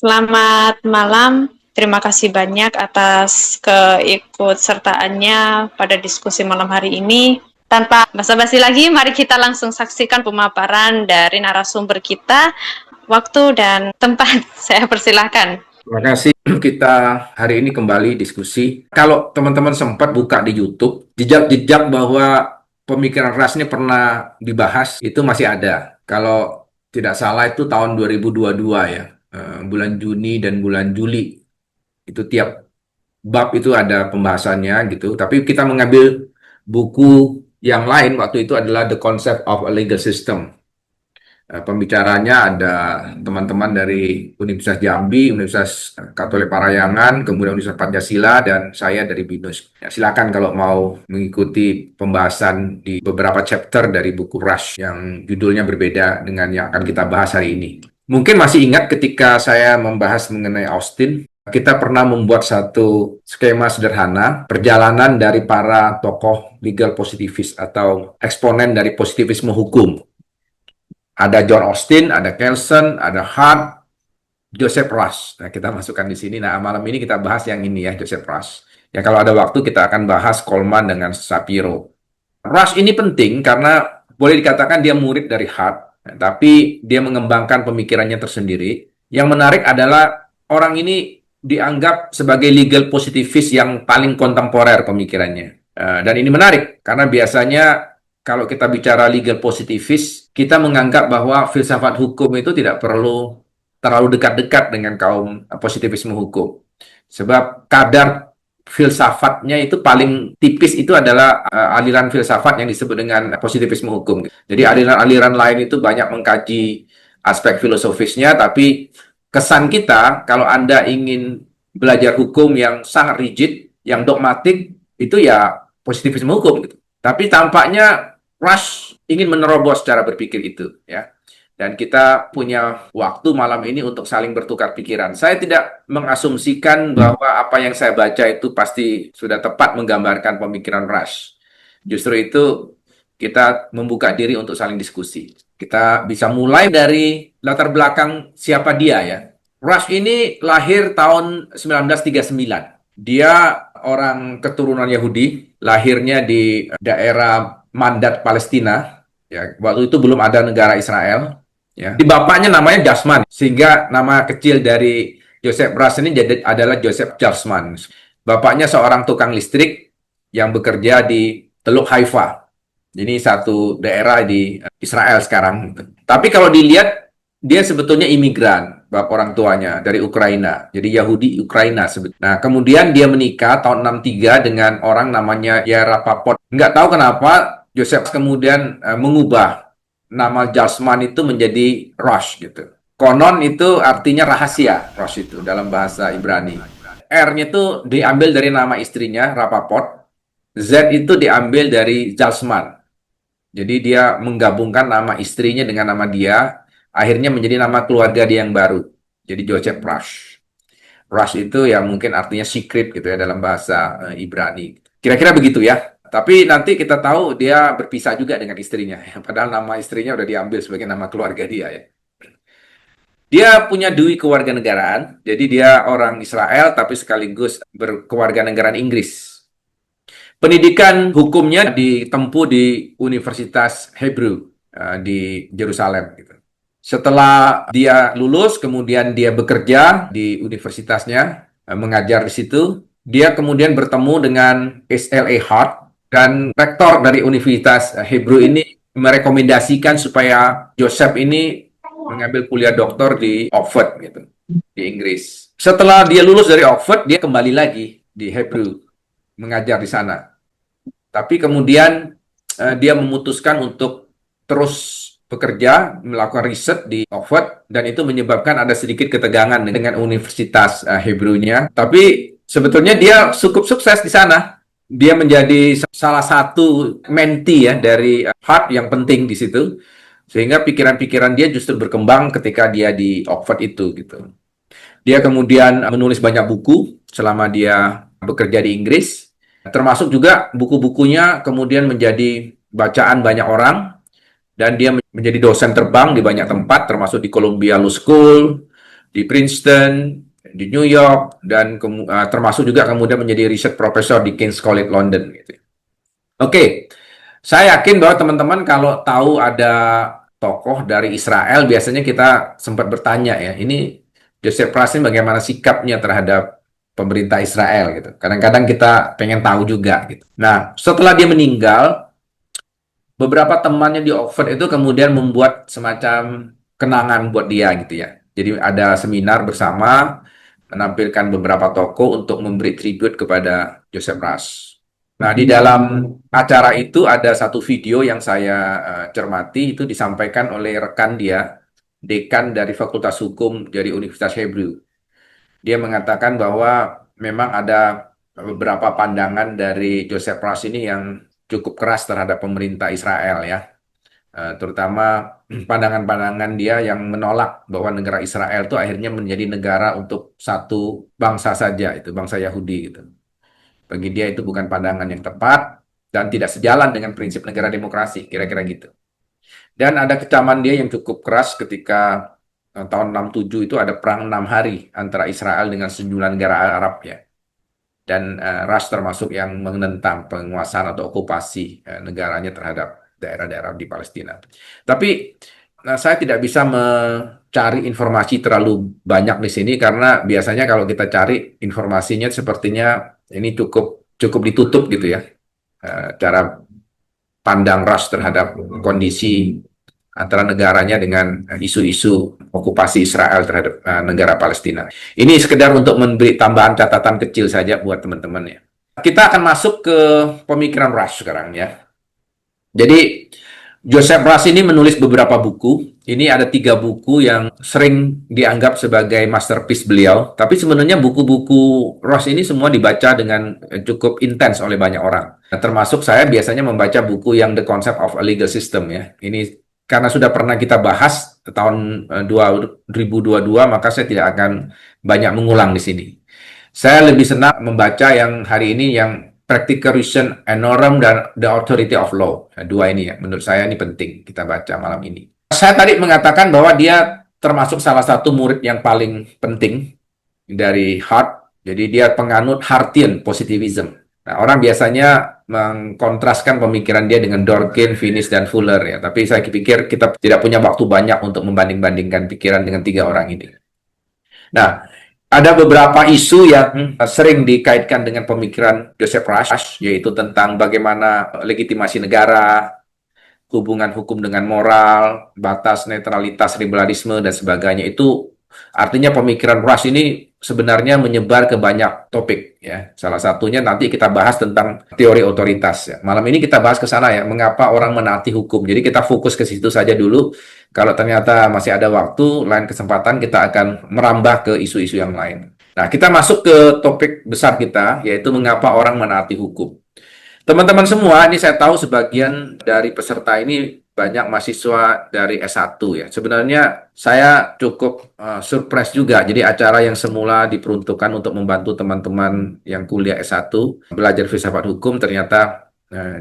Selamat malam. Terima kasih banyak atas keikutsertaannya pada diskusi malam hari ini. Tanpa basa-basi lagi, mari kita langsung saksikan pemaparan dari narasumber kita. Waktu dan tempat, saya persilahkan. Terima kasih. Kita hari ini kembali diskusi. Kalau teman-teman sempat buka di YouTube, jejak-jejak bahwa pemikiran ras ini pernah dibahas, itu masih ada. Kalau tidak salah itu tahun 2022 ya, bulan Juni dan bulan Juli. Itu tiap bab itu ada pembahasannya gitu. Tapi kita mengambil buku yang lain waktu itu adalah The Concept of a Legal System. Pembicaranya ada teman-teman dari Universitas Jambi, Universitas Katolik Parahyangan, kemudian Universitas Pancasila, dan saya dari BINUS. Ya, silakan kalau mau mengikuti pembahasan di beberapa chapter dari buku Rush yang judulnya berbeda dengan yang akan kita bahas hari ini. Mungkin masih ingat ketika saya membahas mengenai Austin, kita pernah membuat satu skema sederhana perjalanan dari para tokoh legal positivis atau eksponen dari positivisme hukum. Ada John Austin, ada Kelsen, ada Hart, Joseph Rush. Nah, kita masukkan di sini. Nah, malam ini kita bahas yang ini ya, Joseph Rush. Ya, kalau ada waktu kita akan bahas Coleman dengan Shapiro. Rush ini penting karena boleh dikatakan dia murid dari Hart, tapi dia mengembangkan pemikirannya tersendiri. Yang menarik adalah orang ini dianggap sebagai legal positivis yang paling kontemporer pemikirannya. Dan ini menarik karena biasanya kalau kita bicara legal positivis, kita menganggap bahwa filsafat hukum itu tidak perlu terlalu dekat-dekat dengan kaum positivisme hukum. Sebab kadar filsafatnya itu paling tipis itu adalah aliran filsafat yang disebut dengan positivisme hukum. Jadi aliran-aliran lain itu banyak mengkaji aspek filosofisnya, tapi kesan kita kalau Anda ingin belajar hukum yang sangat rigid, yang dogmatik, itu ya positivisme hukum gitu. Tapi tampaknya Rush ingin menerobos cara berpikir itu, ya. Dan kita punya waktu malam ini untuk saling bertukar pikiran. Saya tidak mengasumsikan bahwa apa yang saya baca itu pasti sudah tepat menggambarkan pemikiran Rush. Justru itu kita membuka diri untuk saling diskusi. Kita bisa mulai dari latar belakang siapa dia ya. Rush ini lahir tahun 1939. Dia orang keturunan Yahudi, lahirnya di daerah Mandat Palestina. Ya, waktu itu belum ada negara Israel. Ya. Di bapaknya namanya Jasman, sehingga nama kecil dari Joseph Rush ini adalah Joseph Jasman. Bapaknya seorang tukang listrik yang bekerja di Teluk Haifa. Ini satu daerah di Israel sekarang. Tapi kalau dilihat, dia sebetulnya imigran, bapak orang tuanya dari Ukraina. Jadi Yahudi Ukraina sebetulnya. Nah, kemudian dia menikah tahun 63 dengan orang namanya Yara Papot. Nggak tahu kenapa Joseph kemudian mengubah nama Jasman itu menjadi Rush gitu. Konon itu artinya rahasia, Rush itu dalam bahasa Ibrani. R-nya itu diambil dari nama istrinya, Rapaport. Z itu diambil dari Jasman. Jadi dia menggabungkan nama istrinya dengan nama dia, akhirnya menjadi nama keluarga dia yang baru. Jadi Joseph Rush. Rush itu ya mungkin artinya secret gitu ya dalam bahasa Ibrani. Kira-kira begitu ya. Tapi nanti kita tahu dia berpisah juga dengan istrinya. Padahal nama istrinya udah diambil sebagai nama keluarga dia ya. Dia punya dui kewarganegaraan, jadi dia orang Israel tapi sekaligus berkewarganegaraan Inggris. Pendidikan hukumnya ditempuh di Universitas Hebrew di Yerusalem. Gitu. Setelah dia lulus, kemudian dia bekerja di universitasnya, mengajar di situ. Dia kemudian bertemu dengan S.L.A. Hart, dan rektor dari Universitas Hebrew ini merekomendasikan supaya Joseph ini mengambil kuliah doktor di Oxford, gitu, di Inggris. Setelah dia lulus dari Oxford, dia kembali lagi di Hebrew, mengajar di sana. Tapi kemudian dia memutuskan untuk terus bekerja, melakukan riset di Oxford, dan itu menyebabkan ada sedikit ketegangan dengan Universitas Hebrew-nya. Tapi sebetulnya dia cukup sukses di sana. Dia menjadi salah satu mentee ya dari Hart yang penting di situ. Sehingga pikiran-pikiran dia justru berkembang ketika dia di Oxford itu gitu. Dia kemudian menulis banyak buku selama dia bekerja di Inggris. Termasuk juga buku-bukunya kemudian menjadi bacaan banyak orang. Dan dia menjadi dosen terbang di banyak tempat, termasuk di Columbia Law School, di Princeton, di New York, dan termasuk juga kemudian menjadi research professor di King's College London. Gitu. Oke, saya yakin bahwa teman-teman kalau tahu ada tokoh dari Israel, biasanya kita sempat bertanya ya, ini Joseph Pras ini bagaimana sikapnya terhadap pemerintah Israel gitu. Kadang-kadang kita pengen tahu juga gitu. Nah, setelah dia meninggal, beberapa temannya di Oxford itu kemudian membuat semacam kenangan buat dia gitu ya. Jadi ada seminar bersama, menampilkan beberapa tokoh untuk memberi tribute kepada Joseph Ras. Nah, di dalam acara itu ada satu video yang saya cermati, itu disampaikan oleh rekan dia, dekan dari Fakultas Hukum dari Universitas Hebrew. Dia mengatakan bahwa memang ada beberapa pandangan dari Joseph Ras ini yang cukup keras terhadap pemerintah Israel ya. Terutama pandangan-pandangan dia yang menolak bahwa negara Israel itu akhirnya menjadi negara untuk satu bangsa saja, itu bangsa Yahudi gitu. Bagi dia itu bukan pandangan yang tepat dan tidak sejalan dengan prinsip negara demokrasi, kira-kira gitu. Dan ada kecaman dia yang cukup keras ketika tahun 67 itu ada perang 6 hari antara Israel dengan sejumlah negara Arab ya. Dan Ras termasuk yang menentang penguasaan atau okupasi negaranya terhadap daerah-daerah di Palestina. Tapi saya tidak bisa mencari informasi terlalu banyak di sini karena biasanya kalau kita cari informasinya sepertinya ini cukup ditutup gitu ya. Cara pandang Ras terhadap kondisi antara negaranya dengan isu-isu okupasi Israel terhadap negara Palestina. Ini sekedar untuk memberi tambahan catatan kecil saja buat teman-teman ya. Kita akan masuk ke pemikiran Ras sekarang ya. Jadi Joseph Ras ini menulis beberapa buku. Ini ada 3 buku yang sering dianggap sebagai masterpiece beliau. Tapi sebenarnya buku-buku Ras ini semua dibaca dengan cukup intens oleh banyak orang. Nah, termasuk saya biasanya membaca buku yang The Concept of a Legal System ya. Ini karena sudah pernah kita bahas tahun 2022, maka saya tidak akan banyak mengulang di sini. Saya lebih senang membaca yang hari ini yang Practical Reason and Norm dan The Authority of Law. Nah, 2 ini ya, menurut saya ini penting kita baca malam ini. Saya tadi mengatakan bahwa dia termasuk salah satu murid yang paling penting dari Hart. Jadi dia penganut Hartian positivism. Nah, orang biasanya mengkontraskan pemikiran dia dengan Dworkin, Finis, dan Fuller ya. Tapi saya pikir kita tidak punya waktu banyak untuk membanding-bandingkan pikiran dengan 3 orang ini. Nah, ada beberapa isu yang sering dikaitkan dengan pemikiran Joseph Ras, yaitu tentang bagaimana legitimasi negara, hubungan hukum dengan moral, batas netralitas liberalisme, dan sebagainya. Itu artinya pemikiran Ras ini sebenarnya menyebar ke banyak topik ya. Salah satunya nanti kita bahas tentang teori otoritas ya. Malam ini kita bahas ke sana ya, mengapa orang menaati hukum. Jadi kita fokus ke situ saja dulu. Kalau ternyata masih ada waktu, lain kesempatan kita akan merambah ke isu-isu yang lain. Nah, kita masuk ke topik besar kita, yaitu mengapa orang menaati hukum. Teman-teman semua, ini saya tahu sebagian dari peserta ini banyak mahasiswa dari S1 ya. Sebenarnya saya cukup surprise juga. Jadi acara yang semula diperuntukkan untuk membantu teman-teman yang kuliah S1 belajar filsafat hukum ternyata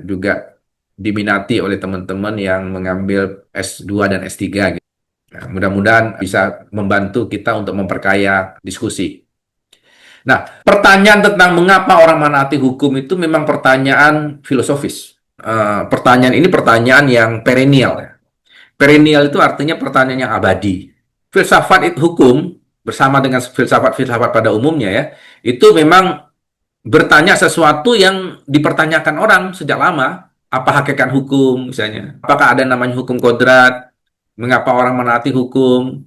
juga diminati oleh teman-teman yang mengambil S2 dan S3 gitu. Nah, mudah-mudahan bisa membantu kita untuk memperkaya diskusi. Nah, pertanyaan tentang mengapa orang menaati hukum itu memang pertanyaan filosofis. Pertanyaan ini pertanyaan yang perennial. Perennial itu artinya pertanyaan yang abadi. Filsafat itu hukum bersama dengan filsafat-filsafat pada umumnya ya, itu memang bertanya sesuatu yang dipertanyakan orang sejak lama. Apa hakikat hukum misalnya? Apakah ada namanya hukum kodrat? Mengapa orang menaati hukum?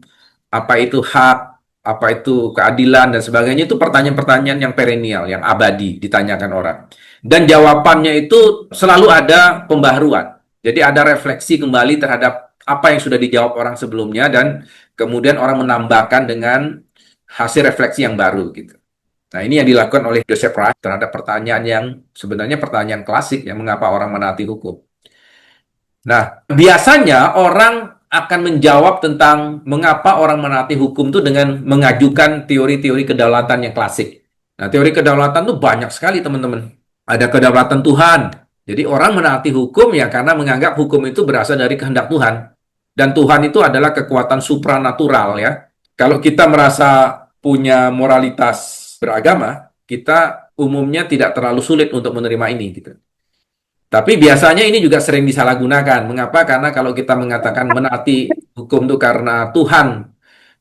Apa itu hak? Apa itu keadilan dan sebagainya? Itu pertanyaan-pertanyaan yang perennial, yang abadi ditanyakan orang. Dan jawabannya itu selalu ada pembaharuan. Jadi ada refleksi kembali terhadap apa yang sudah dijawab orang sebelumnya dan kemudian orang menambahkan dengan hasil refleksi yang baru gitu. Nah, ini yang dilakukan oleh Joseph Ras terhadap pertanyaan yang sebenarnya pertanyaan klasik yang mengapa orang menaati hukum. Nah, biasanya orang akan menjawab tentang mengapa orang menaati hukum itu dengan mengajukan teori-teori kedaulatan yang klasik. Nah, teori kedaulatan itu banyak sekali, teman-teman. Ada kedaulatan Tuhan. Jadi orang menaati hukum ya karena menganggap hukum itu berasal dari kehendak Tuhan. Dan Tuhan itu adalah kekuatan supranatural ya. Kalau kita merasa punya moralitas beragama, kita umumnya tidak terlalu sulit untuk menerima ini gitu. Tapi biasanya ini juga sering disalahgunakan. Mengapa? Karena kalau kita mengatakan menaati hukum itu karena Tuhan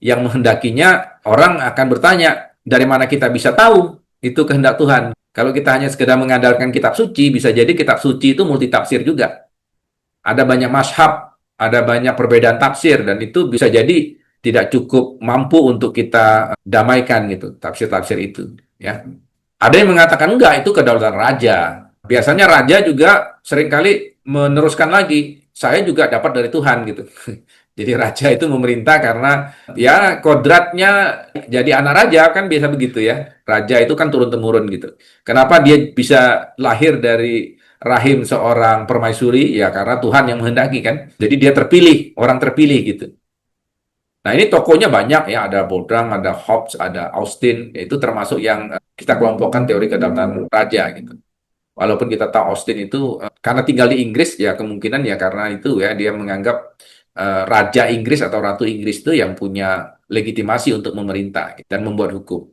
yang menghendakinya, orang akan bertanya, dari mana kita bisa tahu itu kehendak Tuhan? Kalau kita hanya sekedar mengandalkan kitab suci, bisa jadi kitab suci itu multitafsir juga. Ada banyak mazhab, ada banyak perbedaan tafsir, dan itu bisa jadi tidak cukup mampu untuk kita damaikan gitu, tafsir-tafsir itu. Ya. Ada yang mengatakan enggak, itu kedaulatan raja. Biasanya raja juga seringkali meneruskan lagi, saya juga dapat dari Tuhan gitu. Jadi raja itu memerintah karena ya kodratnya jadi anak raja kan biasa begitu ya. Raja itu kan turun-temurun gitu. Kenapa dia bisa lahir dari rahim seorang permaisuri? Ya karena Tuhan yang menghendaki kan. Jadi dia terpilih, orang terpilih gitu. Nah ini tokonya banyak ya, ada Bodrang, ada Hobbes, ada Austin, itu termasuk yang kita kelompokkan teori kedaulatan raja gitu. Walaupun kita tahu Austin itu karena tinggal di Inggris ya kemungkinan ya karena itu ya dia menganggap Raja Inggris atau Ratu Inggris itu yang punya legitimasi untuk memerintah dan membuat hukum.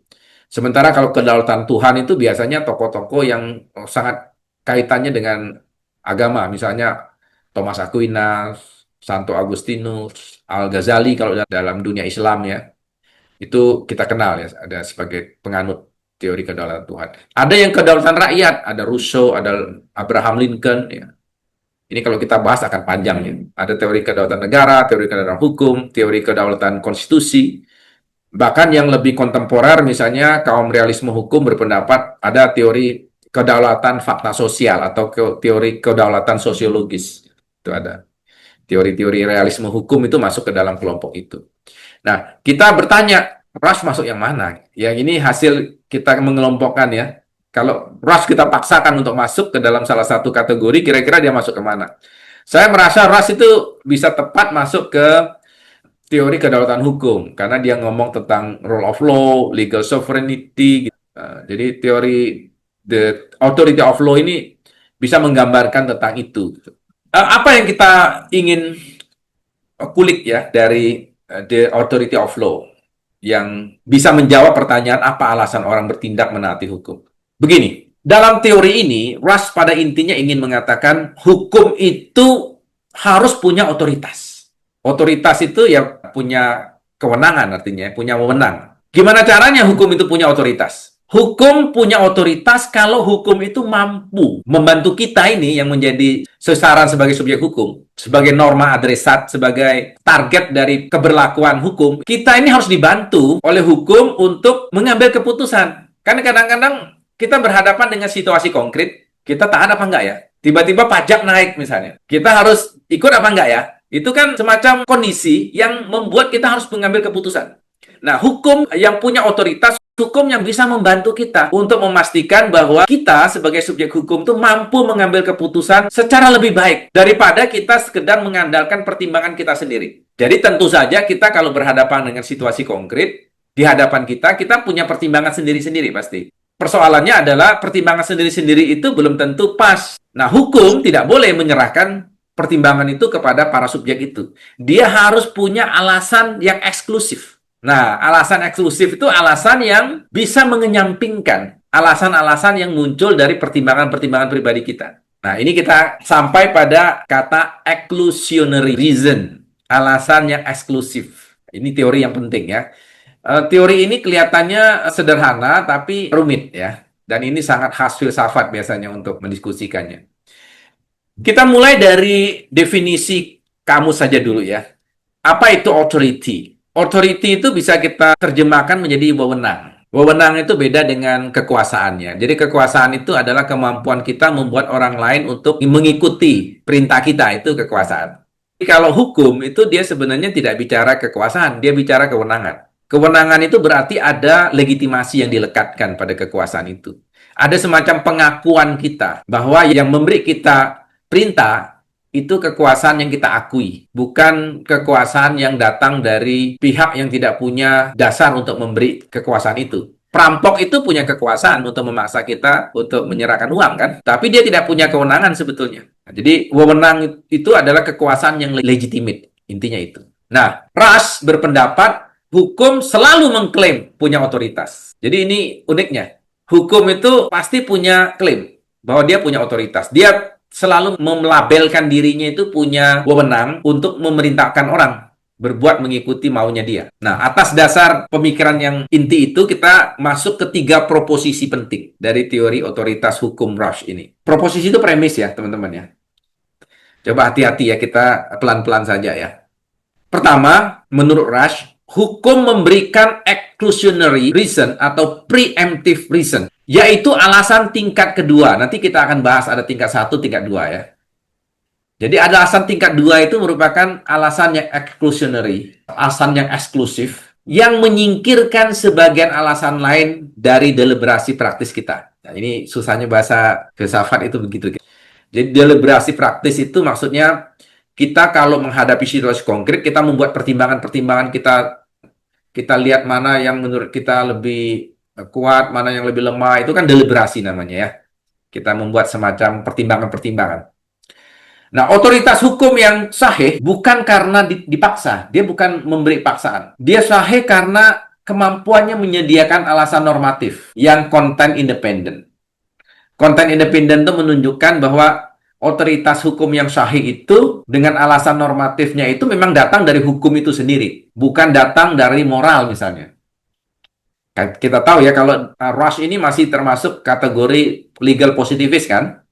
Sementara kalau kedaulatan Tuhan itu biasanya tokoh-tokoh yang sangat kaitannya dengan agama, misalnya Thomas Aquinas, Santo Agustinus, Al-Ghazali kalau dalam dunia Islam ya, itu kita kenal ya, ada sebagai penganut teori kedaulatan Tuhan. Ada yang kedaulatan rakyat, ada Rousseau, ada Abraham Lincoln ya. Ini kalau kita bahas akan panjang ya. Ada teori kedaulatan negara, teori kedaulatan hukum, teori kedaulatan konstitusi. Bahkan yang lebih kontemporer misalnya kaum realisme hukum berpendapat ada teori kedaulatan fakta sosial atau teori kedaulatan sosiologis. Itu ada. Teori-teori realisme hukum itu masuk ke dalam kelompok itu. Nah, kita bertanya, Rush masuk yang mana? Yang ini hasil kita mengelompokkan ya. Kalau Rush kita paksakan untuk masuk ke dalam salah satu kategori, kira-kira dia masuk ke mana? Saya merasa Rush itu bisa tepat masuk ke teori kedaulatan hukum, karena dia ngomong tentang rule of law, legal sovereignty. Gitu. Jadi teori the authority of law ini bisa menggambarkan tentang itu. Apa yang kita ingin kulik ya dari the authority of law yang bisa menjawab pertanyaan apa alasan orang bertindak menaati hukum. Begini, dalam teori ini, Rush pada intinya ingin mengatakan hukum itu harus punya otoritas. Otoritas itu ya punya kewenangan artinya, punya wewenang. Gimana caranya hukum itu punya otoritas? Hukum punya otoritas kalau hukum itu mampu membantu kita ini yang menjadi sasaran sebagai subjek hukum, sebagai norma adresat, sebagai target dari keberlakuan hukum. Kita ini harus dibantu oleh hukum untuk mengambil keputusan. Karena kadang-kadang kita berhadapan dengan situasi konkret, kita tahan apa enggak ya? Tiba-tiba pajak naik misalnya. Kita harus ikut apa enggak ya? Itu kan semacam kondisi yang membuat kita harus mengambil keputusan. Nah, hukum yang punya otoritas, hukum yang bisa membantu kita untuk memastikan bahwa kita sebagai subjek hukum itu mampu mengambil keputusan secara lebih baik daripada kita sekedar mengandalkan pertimbangan kita sendiri. Jadi tentu saja kita kalau berhadapan dengan situasi konkret, di hadapan kita punya pertimbangan sendiri-sendiri pasti. Persoalannya adalah pertimbangan sendiri-sendiri itu belum tentu pas. Nah, hukum tidak boleh menyerahkan pertimbangan itu kepada para subjek itu. Dia harus punya alasan yang eksklusif. Nah, alasan eksklusif itu alasan yang bisa mengenyampingkan alasan-alasan yang muncul dari pertimbangan-pertimbangan pribadi kita. Nah, ini kita sampai pada kata exclusionary reason, alasan yang eksklusif. Ini teori yang penting ya. Teori ini kelihatannya sederhana tapi rumit ya. Dan ini sangat khas filsafat biasanya untuk mendiskusikannya. Kita mulai dari definisi kamus saja dulu ya. Apa itu authority? Authority itu bisa kita terjemahkan menjadi wewenang. Wewenang itu beda dengan kekuasaannya. Jadi kekuasaan itu adalah kemampuan kita membuat orang lain untuk mengikuti perintah kita, itu kekuasaan. Jadi kalau hukum itu dia sebenarnya tidak bicara kekuasaan, dia bicara kewenangan. Kewenangan itu berarti ada legitimasi yang dilekatkan pada kekuasaan itu. Ada semacam pengakuan kita bahwa yang memberi kita perintah itu kekuasaan yang kita akui, bukan kekuasaan yang datang dari pihak yang tidak punya dasar untuk memberi kekuasaan itu. Perampok itu punya kekuasaan untuk memaksa kita untuk menyerahkan uang, kan? Tapi dia tidak punya kewenangan sebetulnya. Nah, jadi, wewenang itu adalah kekuasaan yang legitimate, intinya itu. Nah, Rush berpendapat hukum selalu mengklaim punya otoritas. Jadi ini uniknya. Hukum itu pasti punya klaim bahwa dia punya otoritas. Dia selalu melabelkan dirinya itu punya wewenang untuk memerintahkan orang berbuat mengikuti maunya dia. Nah, atas dasar pemikiran yang inti itu, kita masuk ke 3 proposisi penting dari teori otoritas hukum Rush ini. Proposisi itu premis ya, teman-teman ya. Coba hati-hati ya, kita pelan-pelan saja ya. Pertama, menurut Rush, hukum memberikan exclusionary reason atau preemptive reason, yaitu alasan tingkat kedua. Nanti kita akan bahas ada tingkat 1, tingkat 2 ya. Jadi ada alasan tingkat 2 itu merupakan alasan yang exclusionary, alasan yang eksklusif, yang menyingkirkan sebagian alasan lain dari deliberasi praktis kita. Nah, ini susahnya bahasa filsafat itu begitu. Jadi deliberasi praktis itu maksudnya kita kalau menghadapi situasi konkret, kita membuat pertimbangan-pertimbangan, kita lihat mana yang menurut kita lebih kuat, mana yang lebih lemah, itu kan deliberasi namanya ya. Kita membuat semacam pertimbangan-pertimbangan. Nah, otoritas hukum yang sahih bukan karena dipaksa. Dia bukan memberi paksaan. Dia sahih karena kemampuannya menyediakan alasan normatif yang konten independen. Konten independen itu menunjukkan bahwa otoritas hukum yang sahih itu dengan alasan normatifnya itu memang datang dari hukum itu sendiri. Bukan datang dari moral misalnya. Kita tahu ya kalau Rush ini masih termasuk kategori legal positivist kan.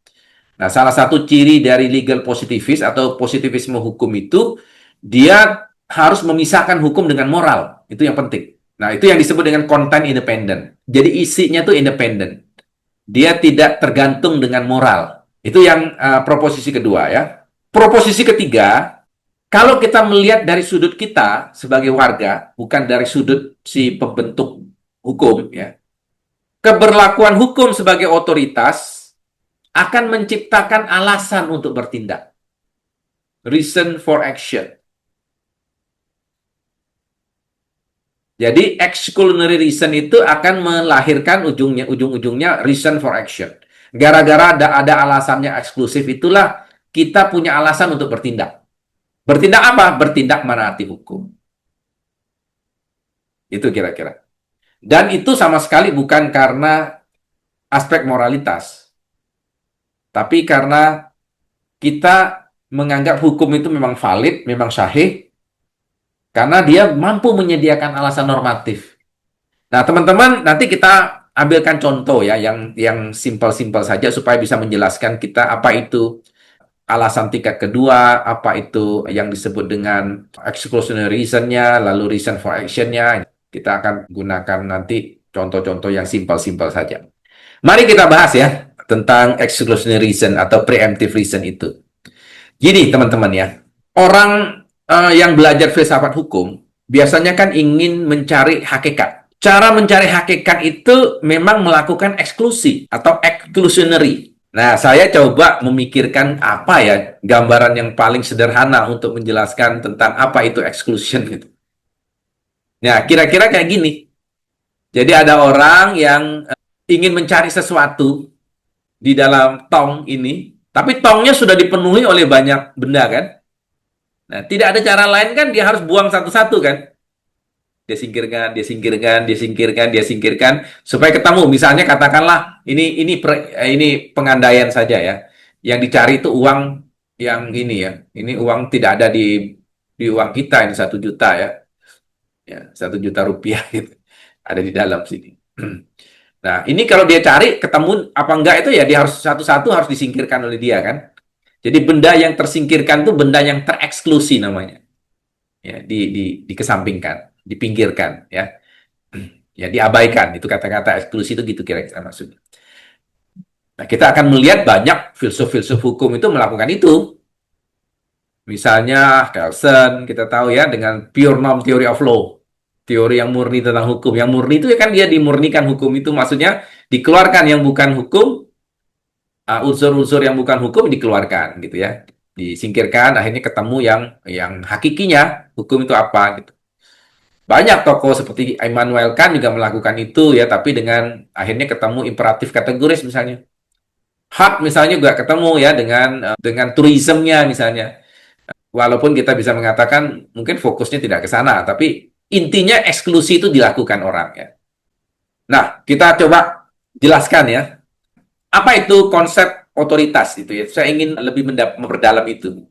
Nah, salah satu ciri dari legal positivis atau positivisme hukum itu, dia harus memisahkan hukum dengan moral. Itu yang penting. Nah, itu yang disebut dengan konten independen. Jadi isinya itu independen. Dia tidak tergantung dengan moral. Itu yang proposisi kedua ya. Proposisi ketiga, kalau kita melihat dari sudut kita sebagai warga, bukan dari sudut si pembentuk hukum ya. Keberlakuan hukum sebagai otoritas akan menciptakan alasan untuk bertindak. Reason for action. Jadi exclusionary reason itu akan melahirkan ujung-ujungnya reason for action. Gara-gara ada alasannya eksklusif, itulah kita punya alasan untuk bertindak. Bertindak apa? Bertindak menaati hukum. Itu kira-kira. Dan itu sama sekali bukan karena aspek moralitas. Tapi karena kita menganggap hukum itu memang valid, memang sahih, karena dia mampu menyediakan alasan normatif. Nah, teman-teman, nanti kita ambilkan contoh ya, yang simpel-simpel saja supaya bisa menjelaskan kita apa itu alasan tingkat kedua, apa itu yang disebut dengan exclusionary reason-nya, lalu reason for action-nya. Kita akan gunakan nanti contoh-contoh yang simpel-simpel saja. Mari kita bahas ya tentang exclusionary reason atau preemptive reason itu. Jadi teman-teman ya, orang yang belajar filsafat hukum biasanya kan ingin mencari hakikat. Cara mencari hakikat itu memang melakukan eksklusi atau exclusionary. Nah, saya coba memikirkan apa ya gambaran yang paling sederhana untuk menjelaskan tentang apa itu exclusion gitu. Nah, kira-kira kayak gini. Jadi ada orang yang ingin mencari sesuatu di dalam tong ini, tapi tongnya sudah dipenuhi oleh banyak benda kan. Nah, tidak ada cara lain kan, dia harus buang satu-satu kan. Dia singkirkan, dia singkirkan, dia singkirkan, dia singkirkan supaya ketemu. Misalnya katakanlah ini pengandaian saja ya. Yang dicari itu uang yang ini ya. Ini uang tidak ada di uang kita, ini 1 juta ya. Ya, 1 juta rupiah gitu. Ada di dalam sini. Nah, ini kalau dia cari ketemu apa enggak itu ya dia harus satu-satu harus disingkirkan oleh dia kan. Jadi benda yang tersingkirkan itu benda yang tereksklusi namanya. Ya, dikesampingkan, dipinggirkan ya. Ya, diabaikan. Itu kata-kata eksklusi itu gitu kira-kira maksudnya. Nah, kita akan melihat banyak filsuf-filsuf hukum itu melakukan itu. Misalnya Kelsen, kita tahu ya dengan pure norm theory of law. Teori yang murni tentang hukum. Yang murni itu ya kan dia dimurnikan hukum itu. Maksudnya dikeluarkan yang bukan hukum, unsur-unsur yang bukan hukum dikeluarkan gitu ya. Disingkirkan, akhirnya ketemu yang hakikinya hukum itu apa gitu. Banyak tokoh seperti Immanuel Kant juga melakukan itu ya, tapi dengan akhirnya ketemu imperatif kategoris misalnya. Hak misalnya juga ketemu ya dengan turismenya misalnya. Walaupun kita bisa mengatakan mungkin fokusnya tidak ke sana, tapi intinya eksklusi itu dilakukan orang ya. Nah, kita coba jelaskan ya. Apa itu konsep otoritas itu ya? Saya ingin lebih memperdalam itu.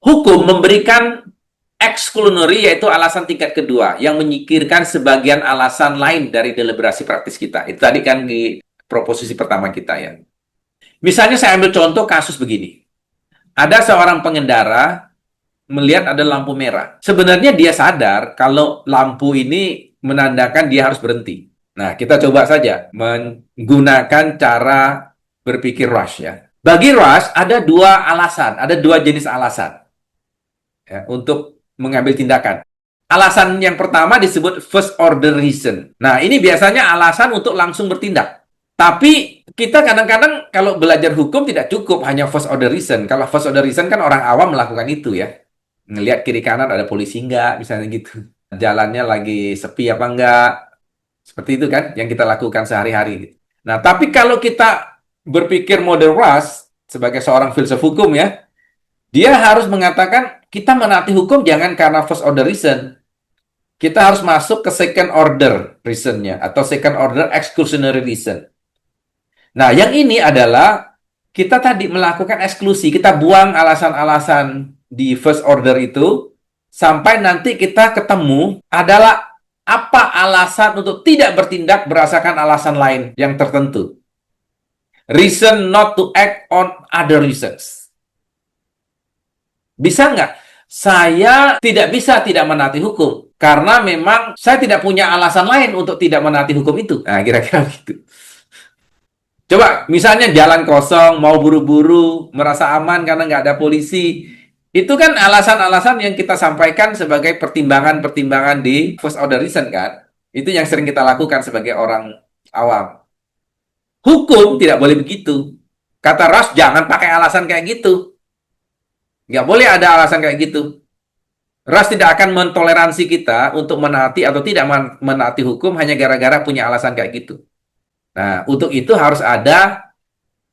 Hukum memberikan exclusionary, yaitu alasan tingkat kedua, yang menyingkirkan sebagian alasan lain dari deliberasi praktis kita. Itu tadi kan di proposisi pertama kita ya. Misalnya saya ambil contoh kasus begini. Ada seorang pengendara melihat ada lampu merah. Sebenarnya dia sadar kalau lampu ini menandakan dia harus berhenti. Nah, kita coba saja menggunakan cara berpikir Rush ya. Bagi Rush ada dua alasan, ada dua jenis alasan ya, untuk mengambil tindakan. Alasan yang pertama disebut first order reason. Nah, ini biasanya alasan untuk langsung bertindak. Tapi kita kadang-kadang kalau belajar hukum tidak cukup hanya first order reason. Kalau first order reason kan orang awam melakukan itu ya. Ngelihat kiri kanan ada polisi nggak, misalnya gitu. Jalannya lagi sepi apa enggak. Seperti itu kan yang kita lakukan sehari-hari. Nah, tapi kalau kita berpikir model Rush sebagai seorang filsuf hukum ya, dia harus mengatakan kita menaati hukum jangan karena first order reason. Kita harus masuk ke second order reason-nya atau second order exclusionary reason. Nah, yang ini adalah kita tadi melakukan eksklusi, kita buang alasan-alasan di first order itu sampai nanti kita ketemu adalah apa alasan untuk tidak bertindak berdasarkan alasan lain yang tertentu. Reason not to act on other reasons. Bisa nggak? Saya tidak bisa tidak menaati hukum karena memang saya tidak punya alasan lain untuk tidak menaati hukum itu. Nah, kira-kira gitu. Coba, misalnya jalan kosong, mau buru-buru, merasa aman karena nggak ada polisi. Itu kan alasan-alasan yang kita sampaikan sebagai pertimbangan-pertimbangan di first order reason kan. Itu yang sering kita lakukan sebagai orang awam. Hukum tidak boleh begitu. Kata Rush, jangan pakai alasan kayak gitu. Nggak boleh ada alasan kayak gitu. Rush tidak akan mentoleransi kita untuk menaati atau tidak menaati hukum hanya gara-gara punya alasan kayak gitu. Nah, untuk itu harus ada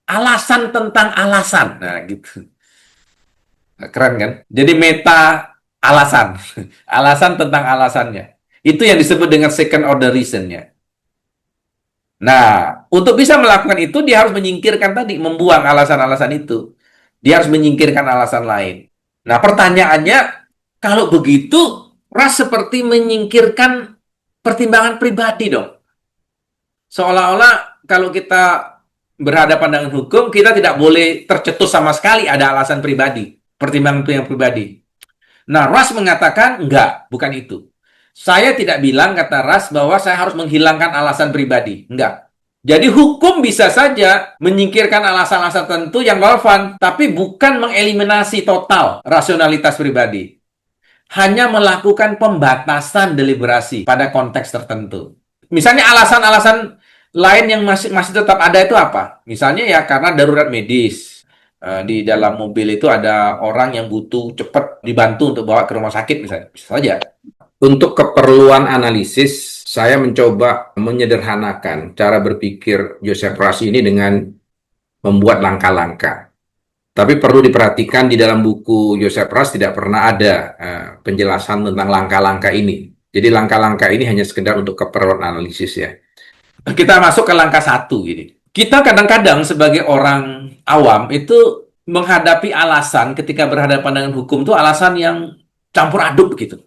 alasan tentang alasan. Nah, gitu. Keren kan? Jadi meta alasan. Alasan tentang alasannya. Itu yang disebut dengan second order reason-nya. Nah, untuk bisa melakukan itu, dia harus menyingkirkan tadi, membuang alasan-alasan itu. Dia harus menyingkirkan alasan lain. Nah, pertanyaannya, kalau begitu, Rush seperti menyingkirkan pertimbangan pribadi dong. Seolah-olah kalau kita berhadapan dengan hukum, kita tidak boleh tercetus sama sekali ada alasan pribadi, pertimbangan yang pribadi. Nah, Rush mengatakan, enggak, bukan itu. Saya tidak bilang, kata Rush, bahwa saya harus menghilangkan alasan pribadi. Enggak. Jadi hukum bisa saja menyingkirkan alasan-alasan tertentu yang relevan, tapi bukan mengeliminasi total rasionalitas pribadi. Hanya melakukan pembatasan deliberasi pada konteks tertentu. Misalnya alasan-alasan lain yang masih tetap ada itu apa? Misalnya ya karena darurat medis. Di dalam mobil itu ada orang yang butuh cepat dibantu untuk bawa ke rumah sakit misalnya. Bisa saja. Untuk keperluan analisis, saya mencoba menyederhanakan cara berpikir Joseph Rush ini dengan membuat langkah-langkah. Tapi perlu diperhatikan di dalam buku Joseph Rush tidak pernah ada penjelasan tentang langkah-langkah ini. Jadi langkah-langkah ini hanya sekedar untuk keperluan analisis ya. Kita masuk ke langkah 1 gini. Kita kadang-kadang sebagai orang awam itu menghadapi alasan ketika berhadapan dengan hukum itu alasan yang campur aduk begitu.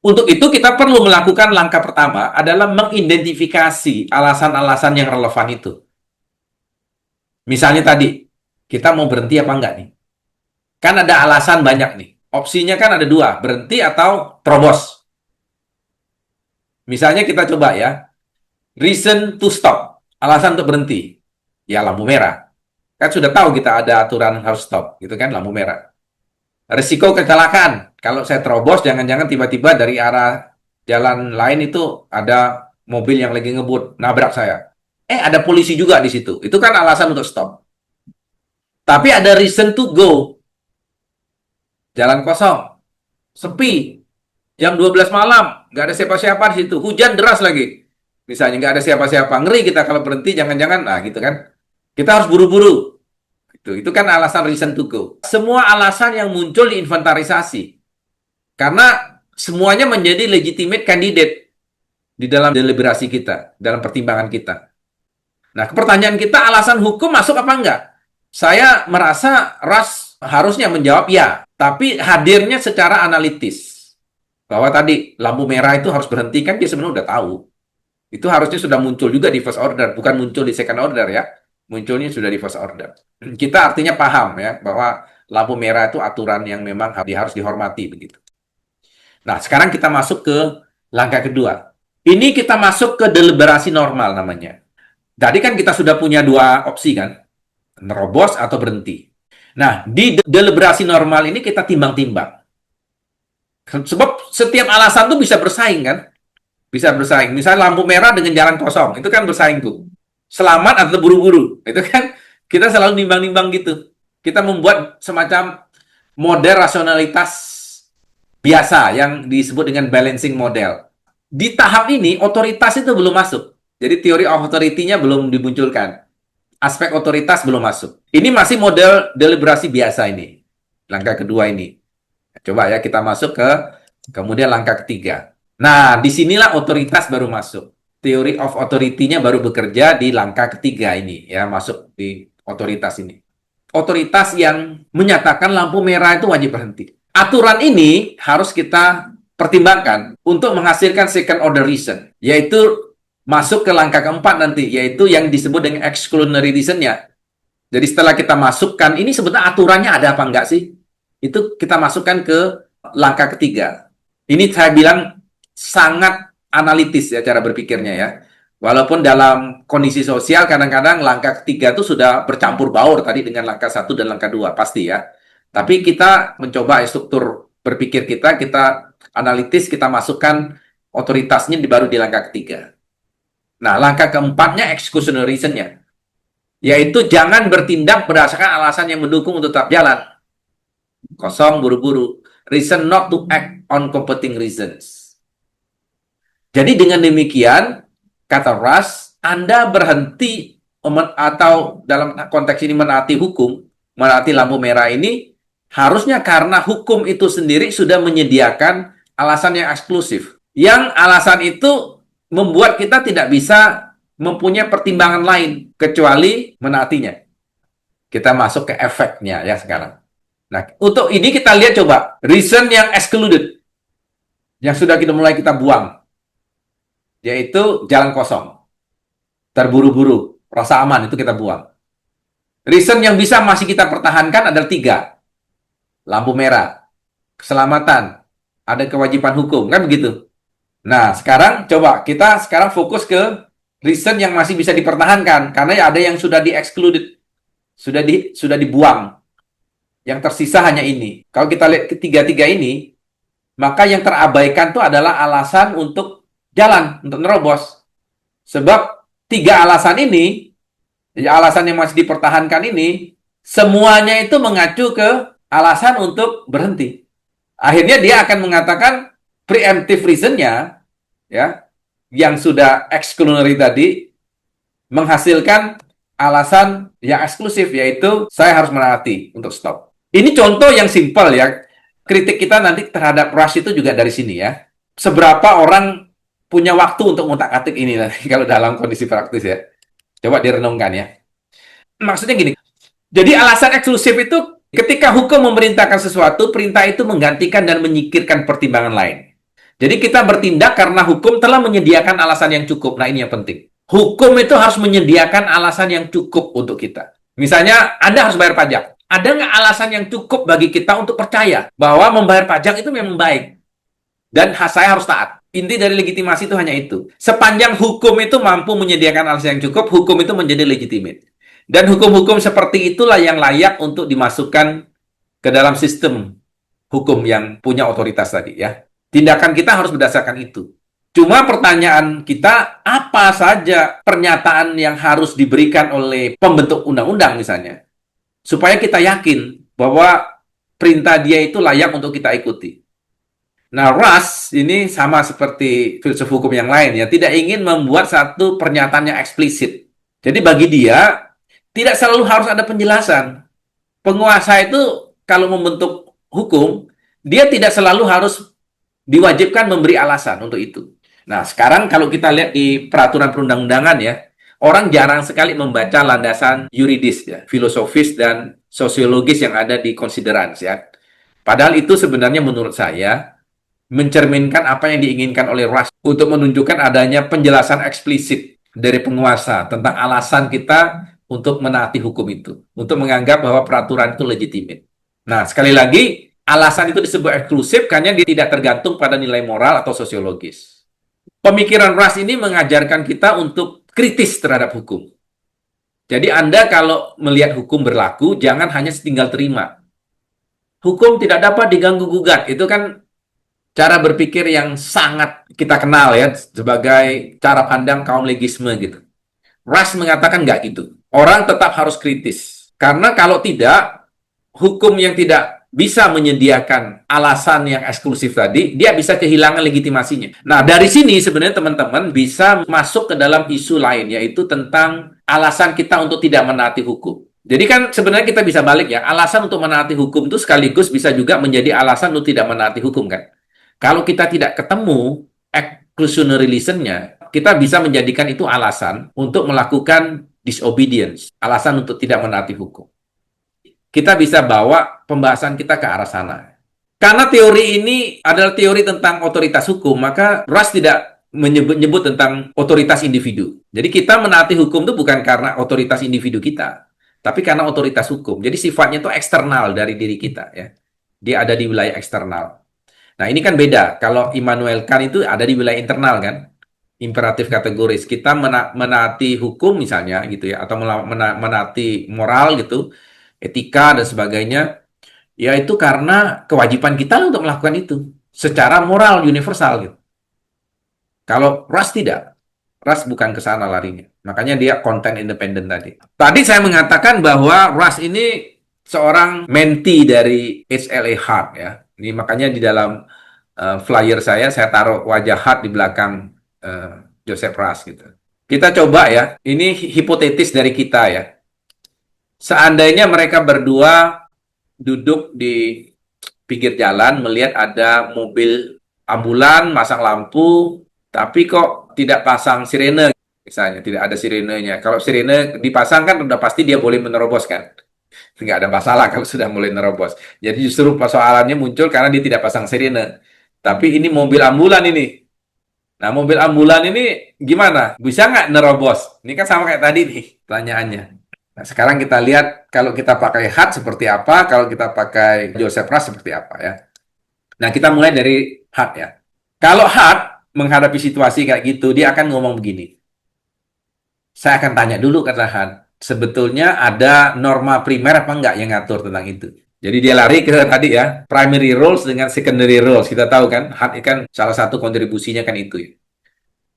Untuk itu kita perlu melakukan langkah pertama adalah mengidentifikasi alasan-alasan yang relevan itu. Misalnya tadi, kita mau berhenti apa enggak nih? Kan ada alasan banyak nih. Opsinya kan ada 2, berhenti atau terobos. Misalnya kita coba ya. Reason to stop, alasan untuk berhenti, ya lampu merah. Kan sudah tahu kita ada aturan harus stop, gitu kan, lampu merah. Risiko kecelakaan, kalau saya terobos, jangan-jangan tiba-tiba dari arah jalan lain itu ada mobil yang lagi ngebut, nabrak saya. Ada polisi juga di situ, itu kan alasan untuk stop. Tapi ada reason to go, jalan kosong, sepi, jam 12 malam, nggak ada siapa-siapa di situ, hujan deras lagi. Misalnya nggak ada siapa-siapa, ngeri kita kalau berhenti, jangan-jangan, nah gitu kan. Kita harus buru-buru. Itu kan alasan reason to go. Semua alasan yang muncul diinventarisasi. Karena semuanya menjadi legitimate candidate di dalam deliberasi kita, dalam pertimbangan kita. Nah, pertanyaan kita, alasan hukum masuk apa enggak? Saya merasa Ras harusnya menjawab ya, tapi hadirnya secara analitis. Bahwa tadi lampu merah itu harus berhenti, kan dia sebenarnya udah tahu. Itu harusnya sudah muncul juga di first order, bukan muncul di second order ya. Munculnya sudah di first order. Kita artinya paham ya, bahwa lampu merah itu aturan yang memang harus dihormati begitu. Nah, sekarang kita masuk ke langkah kedua. Ini kita masuk ke deliberasi normal namanya. Tadi kan kita sudah punya dua opsi kan, nerobos atau berhenti. Nah, di deliberasi normal ini kita timbang-timbang. Sebab setiap alasan tuh bisa bersaing kan? Bisa bersaing. Misalnya lampu merah dengan jalan kosong, itu kan bersaing tuh. Selamat atau buru-buru, itu kan kita selalu nimbang-nimbang gitu. Kita membuat semacam model rasionalitas biasa yang disebut dengan balancing model. Di tahap ini, otoritas itu belum masuk. Jadi teori of authority-nya belum dimunculkan. Aspek otoritas belum masuk. Ini masih model deliberasi biasa ini. Langkah kedua ini. Coba ya kita masuk ke kemudian langkah ketiga. Nah, disinilah otoritas baru masuk. Teori of authority-nya baru bekerja di langkah ketiga ini. Ya, masuk di otoritas ini. Otoritas yang menyatakan lampu merah itu wajib berhenti. Aturan ini harus kita pertimbangkan untuk menghasilkan second order reason. Yaitu masuk ke langkah keempat nanti, yaitu yang disebut dengan exclusionary reason-nya. Jadi setelah kita masukkan, ini sebetulnya aturannya ada apa enggak sih? Itu kita masukkan ke langkah ketiga. Ini saya bilang sangat analitis ya cara berpikirnya ya. Walaupun dalam kondisi sosial kadang-kadang langkah ketiga itu sudah bercampur baur tadi dengan langkah satu dan langkah dua, pasti ya. Tapi kita mencoba struktur berpikir kita analitis, kita masukkan otoritasnya baru di langkah ketiga. Nah, langkah keempatnya exclusionary reason-nya, yaitu jangan bertindak berdasarkan alasan yang mendukung untuk tetap jalan. Kosong, buru-buru. Reason not to act on competing reasons. Jadi dengan demikian, kata Ras, Anda berhenti atau dalam konteks ini menaati hukum, menaati lampu merah ini, harusnya karena hukum itu sendiri sudah menyediakan alasan yang eksklusif. Yang alasan itu membuat kita tidak bisa mempunyai pertimbangan lain kecuali menaatinya. Kita masuk ke efeknya ya sekarang. Nah, untuk ini kita lihat coba reason yang excluded yang sudah kita buang, yaitu jalan kosong, terburu-buru, rasa aman itu kita buang. Reason yang bisa masih kita pertahankan adalah 3. Lampu merah, keselamatan, ada kewajiban hukum, kan begitu. Nah, sekarang coba kita sekarang fokus ke reason yang masih bisa dipertahankan karena ada yang sudah di-excluded, sudah dibuang. Yang tersisa hanya ini. Kalau kita lihat ketiga-tiga ini, maka yang terabaikan itu adalah alasan untuk jalan, untuk nerobos. Sebab 3 alasan ini, alasan yang masih dipertahankan ini, semuanya itu mengacu ke alasan untuk berhenti. Akhirnya dia akan mengatakan preemptive reason-nya, ya, yang sudah exclusionary tadi, menghasilkan alasan yang eksklusif, yaitu saya harus menaati untuk stop. Ini contoh yang simpel ya. Kritik kita nanti terhadap Rush itu juga dari sini ya. Seberapa orang punya waktu untuk ngutak-atik ini nanti kalau dalam kondisi praktis ya. Coba direnungkan ya. Maksudnya gini, jadi alasan eksklusif itu ketika hukum memerintahkan sesuatu, perintah itu menggantikan dan menyingkirkan pertimbangan lain. Jadi kita bertindak karena hukum telah menyediakan alasan yang cukup. Nah, ini yang penting. Hukum itu harus menyediakan alasan yang cukup untuk kita. Misalnya, Anda harus bayar pajak. Ada nggak alasan yang cukup bagi kita untuk percaya bahwa membayar pajak itu memang baik? Dan saya harus taat. Inti dari legitimasi itu hanya itu. Sepanjang hukum itu mampu menyediakan alasan yang cukup, hukum itu menjadi legitimate. Dan hukum-hukum seperti itulah yang layak untuk dimasukkan ke dalam sistem hukum yang punya otoritas tadi ya. Tindakan kita harus berdasarkan itu. Cuma pertanyaan kita, apa saja pernyataan yang harus diberikan oleh pembentuk undang-undang misalnya, supaya kita yakin bahwa perintah dia itu layak untuk kita ikuti. Nah, Rush ini sama seperti filsuf hukum yang lain ya, tidak ingin membuat satu pernyataan yang eksplisit. Jadi bagi dia, tidak selalu harus ada penjelasan. Penguasa itu kalau membentuk hukum, dia tidak selalu harus diwajibkan memberi alasan untuk itu. Nah, sekarang kalau kita lihat di peraturan perundang-undangan ya, orang jarang sekali membaca landasan yuridis ya, filosofis dan sosiologis yang ada di considerance ya. Padahal itu sebenarnya menurut saya mencerminkan apa yang diinginkan oleh Rush untuk menunjukkan adanya penjelasan eksplisit dari penguasa tentang alasan kita untuk menaati hukum itu, untuk menganggap bahwa peraturan itu legitimate. Nah, sekali lagi, alasan itu disebut eksklusif karena dia tidak tergantung pada nilai moral atau sosiologis. Pemikiran Rush ini mengajarkan kita untuk kritis terhadap hukum. Jadi Anda kalau melihat hukum berlaku, jangan hanya tinggal terima. Hukum tidak dapat diganggu-gugat. Itu kan cara berpikir yang sangat kita kenal ya, sebagai cara pandang kaum legisme gitu. Rush mengatakan nggak gitu. Orang tetap harus kritis. Karena kalau tidak, hukum yang tidak bisa menyediakan alasan yang eksklusif tadi, dia bisa kehilangan legitimasinya. Nah, dari sini sebenarnya teman-teman bisa masuk ke dalam isu lain, yaitu tentang alasan kita untuk tidak menaati hukum. Jadi kan sebenarnya kita bisa balik ya, alasan untuk menaati hukum itu sekaligus bisa juga menjadi alasan untuk tidak menaati hukum kan. Kalau kita tidak ketemu exclusionary reason-nya, kita bisa menjadikan itu alasan untuk melakukan disobedience, alasan untuk tidak menaati hukum. Kita bisa bawa pembahasan kita ke arah sana. Karena teori ini adalah teori tentang otoritas hukum, maka Rush tidak menyebut tentang otoritas individu. Jadi kita menaati hukum itu bukan karena otoritas individu kita, tapi karena otoritas hukum. Jadi sifatnya itu eksternal dari diri kita ya. Dia ada di wilayah eksternal. Nah, ini kan beda. Kalau Immanuel Kant itu ada di wilayah internal kan. Imperatif kategoris. Kita menaati hukum misalnya gitu ya, atau menaati moral gitu, etika dan sebagainya, ya itu karena kewajiban kita untuk melakukan itu secara moral universal gitu. Kalau Rush tidak, Rush bukan ke sana larinya. Makanya dia konten independen tadi. Tadi saya mengatakan bahwa Rush ini seorang mentee dari H.L.A. Hart ya. Ini makanya di dalam flyer saya taruh wajah Hart di belakang Joseph Rush gitu. Kita coba ya, ini hipotetis dari kita ya. Seandainya mereka berdua duduk di pinggir jalan melihat ada mobil ambulan masang lampu, tapi kok tidak pasang sirene, misalnya tidak ada sirenenya. Kalau sirene dipasang kan udah pasti dia boleh menerobos kan. Nggak ada masalah kalau sudah mulai nerobos. Jadi justru persoalannya muncul karena dia tidak pasang sirene. Tapi ini mobil ambulan ini. Nah, mobil ambulan ini gimana? Bisa nggak nerobos? Ini kan sama kayak tadi nih pertanyaannya. Nah, sekarang kita lihat kalau kita pakai Hart seperti apa, kalau kita pakai Joseph Rush seperti apa ya. Nah, kita mulai dari Hart ya. Kalau Hart menghadapi situasi kayak gitu, dia akan ngomong begini. Saya akan tanya dulu ke Hart, sebetulnya ada norma primer apa enggak yang ngatur tentang itu? Jadi dia lari ke tadi ya, primary rules dengan secondary rules. Kita tahu kan, Hart kan salah satu kontribusinya kan itu ya.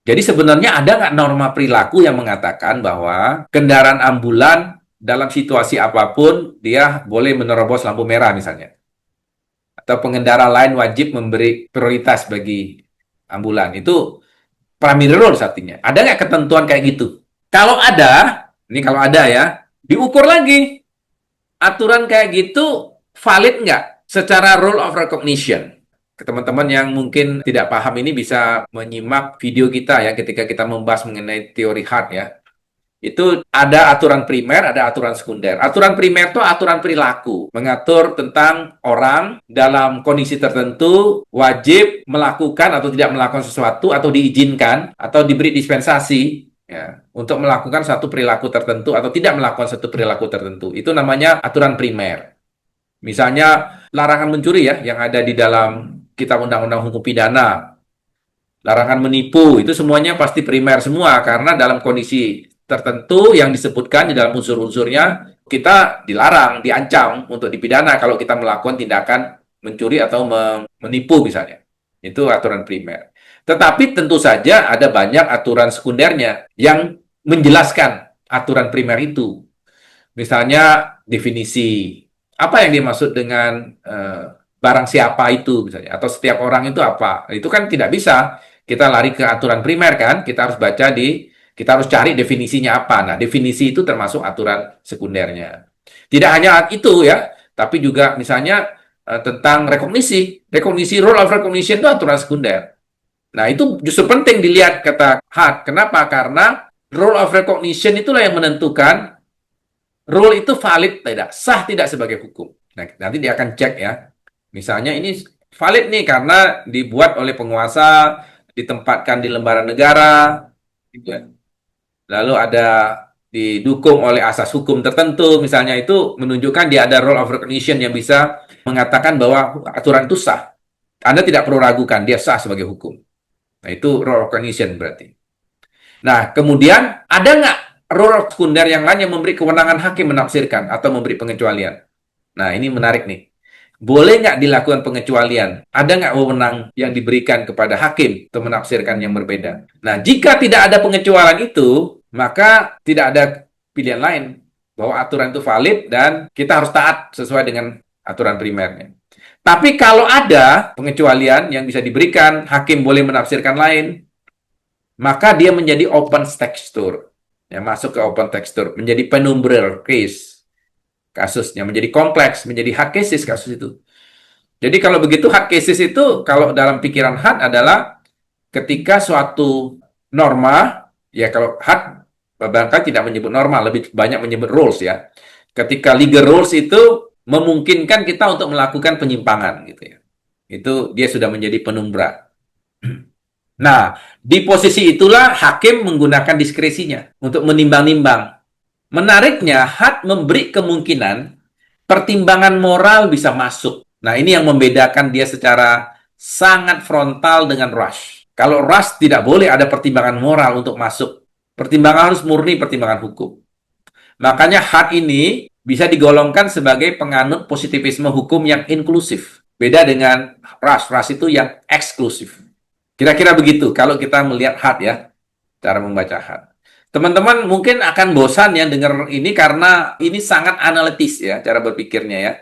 Jadi sebenarnya ada nggak norma perilaku yang mengatakan bahwa kendaraan ambulan dalam situasi apapun dia boleh menerobos lampu merah misalnya. Atau pengendara lain wajib memberi prioritas bagi ambulan. Itu primary rules artinya. Ada nggak ketentuan kayak gitu? Kalau ada, ini kalau ada ya, diukur lagi. Aturan kayak gitu valid nggak secara rule of recognition? Teman-teman yang mungkin tidak paham ini bisa menyimak video kita ya ketika kita membahas mengenai teori Hart ya. Itu ada aturan primer, ada aturan sekunder. Aturan primer itu aturan perilaku, mengatur tentang orang dalam kondisi tertentu wajib melakukan atau tidak melakukan sesuatu atau diizinkan atau diberi dispensasi ya, untuk melakukan satu perilaku tertentu atau tidak melakukan satu perilaku tertentu. Itu namanya aturan primer. Misalnya larangan mencuri ya yang ada di dalam Kitab Undang-Undang Hukum Pidana, larangan menipu, itu semuanya pasti primer semua karena dalam kondisi tertentu yang disebutkan di dalam unsur-unsurnya kita dilarang, diancam untuk dipidana kalau kita melakukan tindakan mencuri atau menipu misalnya. Itu aturan primer. Tetapi tentu saja ada banyak aturan sekundernya yang menjelaskan aturan primer itu. Misalnya definisi apa yang dimaksud dengan barang siapa itu misalnya, atau setiap orang itu apa. Itu kan tidak bisa kita lari ke aturan primer kan, kita harus kita harus cari definisinya apa. Nah, definisi itu termasuk aturan sekundernya. Tidak hanya itu ya, tapi juga misalnya tentang rekognisi. Rekognisi, rule of recognition itu aturan sekunder. Nah, itu justru penting dilihat kata Hart. Kenapa? Karena rule of recognition itulah yang menentukan rule itu valid tidak, sah tidak sebagai hukum. Nah, nanti dia akan cek ya. Misalnya ini valid nih karena dibuat oleh penguasa, ditempatkan di lembaran negara, gitu ya. Lalu ada didukung oleh asas hukum tertentu, misalnya itu menunjukkan dia ada rule of recognition yang bisa mengatakan bahwa aturan itu sah. Anda tidak perlu ragukan, dia sah sebagai hukum. Nah, itu rule of recognition berarti. Nah, kemudian ada nggak rule of sekunder yang lain yang memberi kewenangan hakim menafsirkan atau memberi pengecualian? Nah, ini menarik nih. Boleh nggak dilakukan pengecualian? Ada nggak wewenang yang diberikan kepada hakim untuk menafsirkan yang berbeda? Nah, jika tidak ada pengecualian itu, maka tidak ada pilihan lain bahwa aturan itu valid dan kita harus taat sesuai dengan aturan primernya. Tapi kalau ada pengecualian yang bisa diberikan, hakim boleh menafsirkan lain, maka dia menjadi open texture. Ya, masuk ke open texture, menjadi penumbral case kasusnya, menjadi kompleks, menjadi hard cases kasus itu. Jadi kalau begitu hard cases itu kalau dalam pikiran hard adalah ketika suatu norma, ya kalau hard barangkali tidak menyebut norma, lebih banyak menyebut rules ya. Ketika legal rules itu memungkinkan kita untuk melakukan penyimpangan gitu ya. Itu dia sudah menjadi penumbra. Nah, di posisi itulah hakim menggunakan diskresinya untuk menimbang-nimbang. Menariknya, HAT memberi kemungkinan pertimbangan moral bisa masuk. Nah, ini yang membedakan dia secara sangat frontal dengan Rush. Kalau Rush tidak boleh ada pertimbangan moral untuk masuk. Pertimbangan harus murni pertimbangan hukum. Makanya HAT ini bisa digolongkan sebagai penganut positivisme hukum yang inklusif. Beda dengan Rush. Rush itu yang eksklusif. Kira-kira begitu kalau kita melihat HAT ya, cara membaca HAT. Teman-teman mungkin akan bosan ya dengar ini karena ini sangat analitis ya cara berpikirnya ya.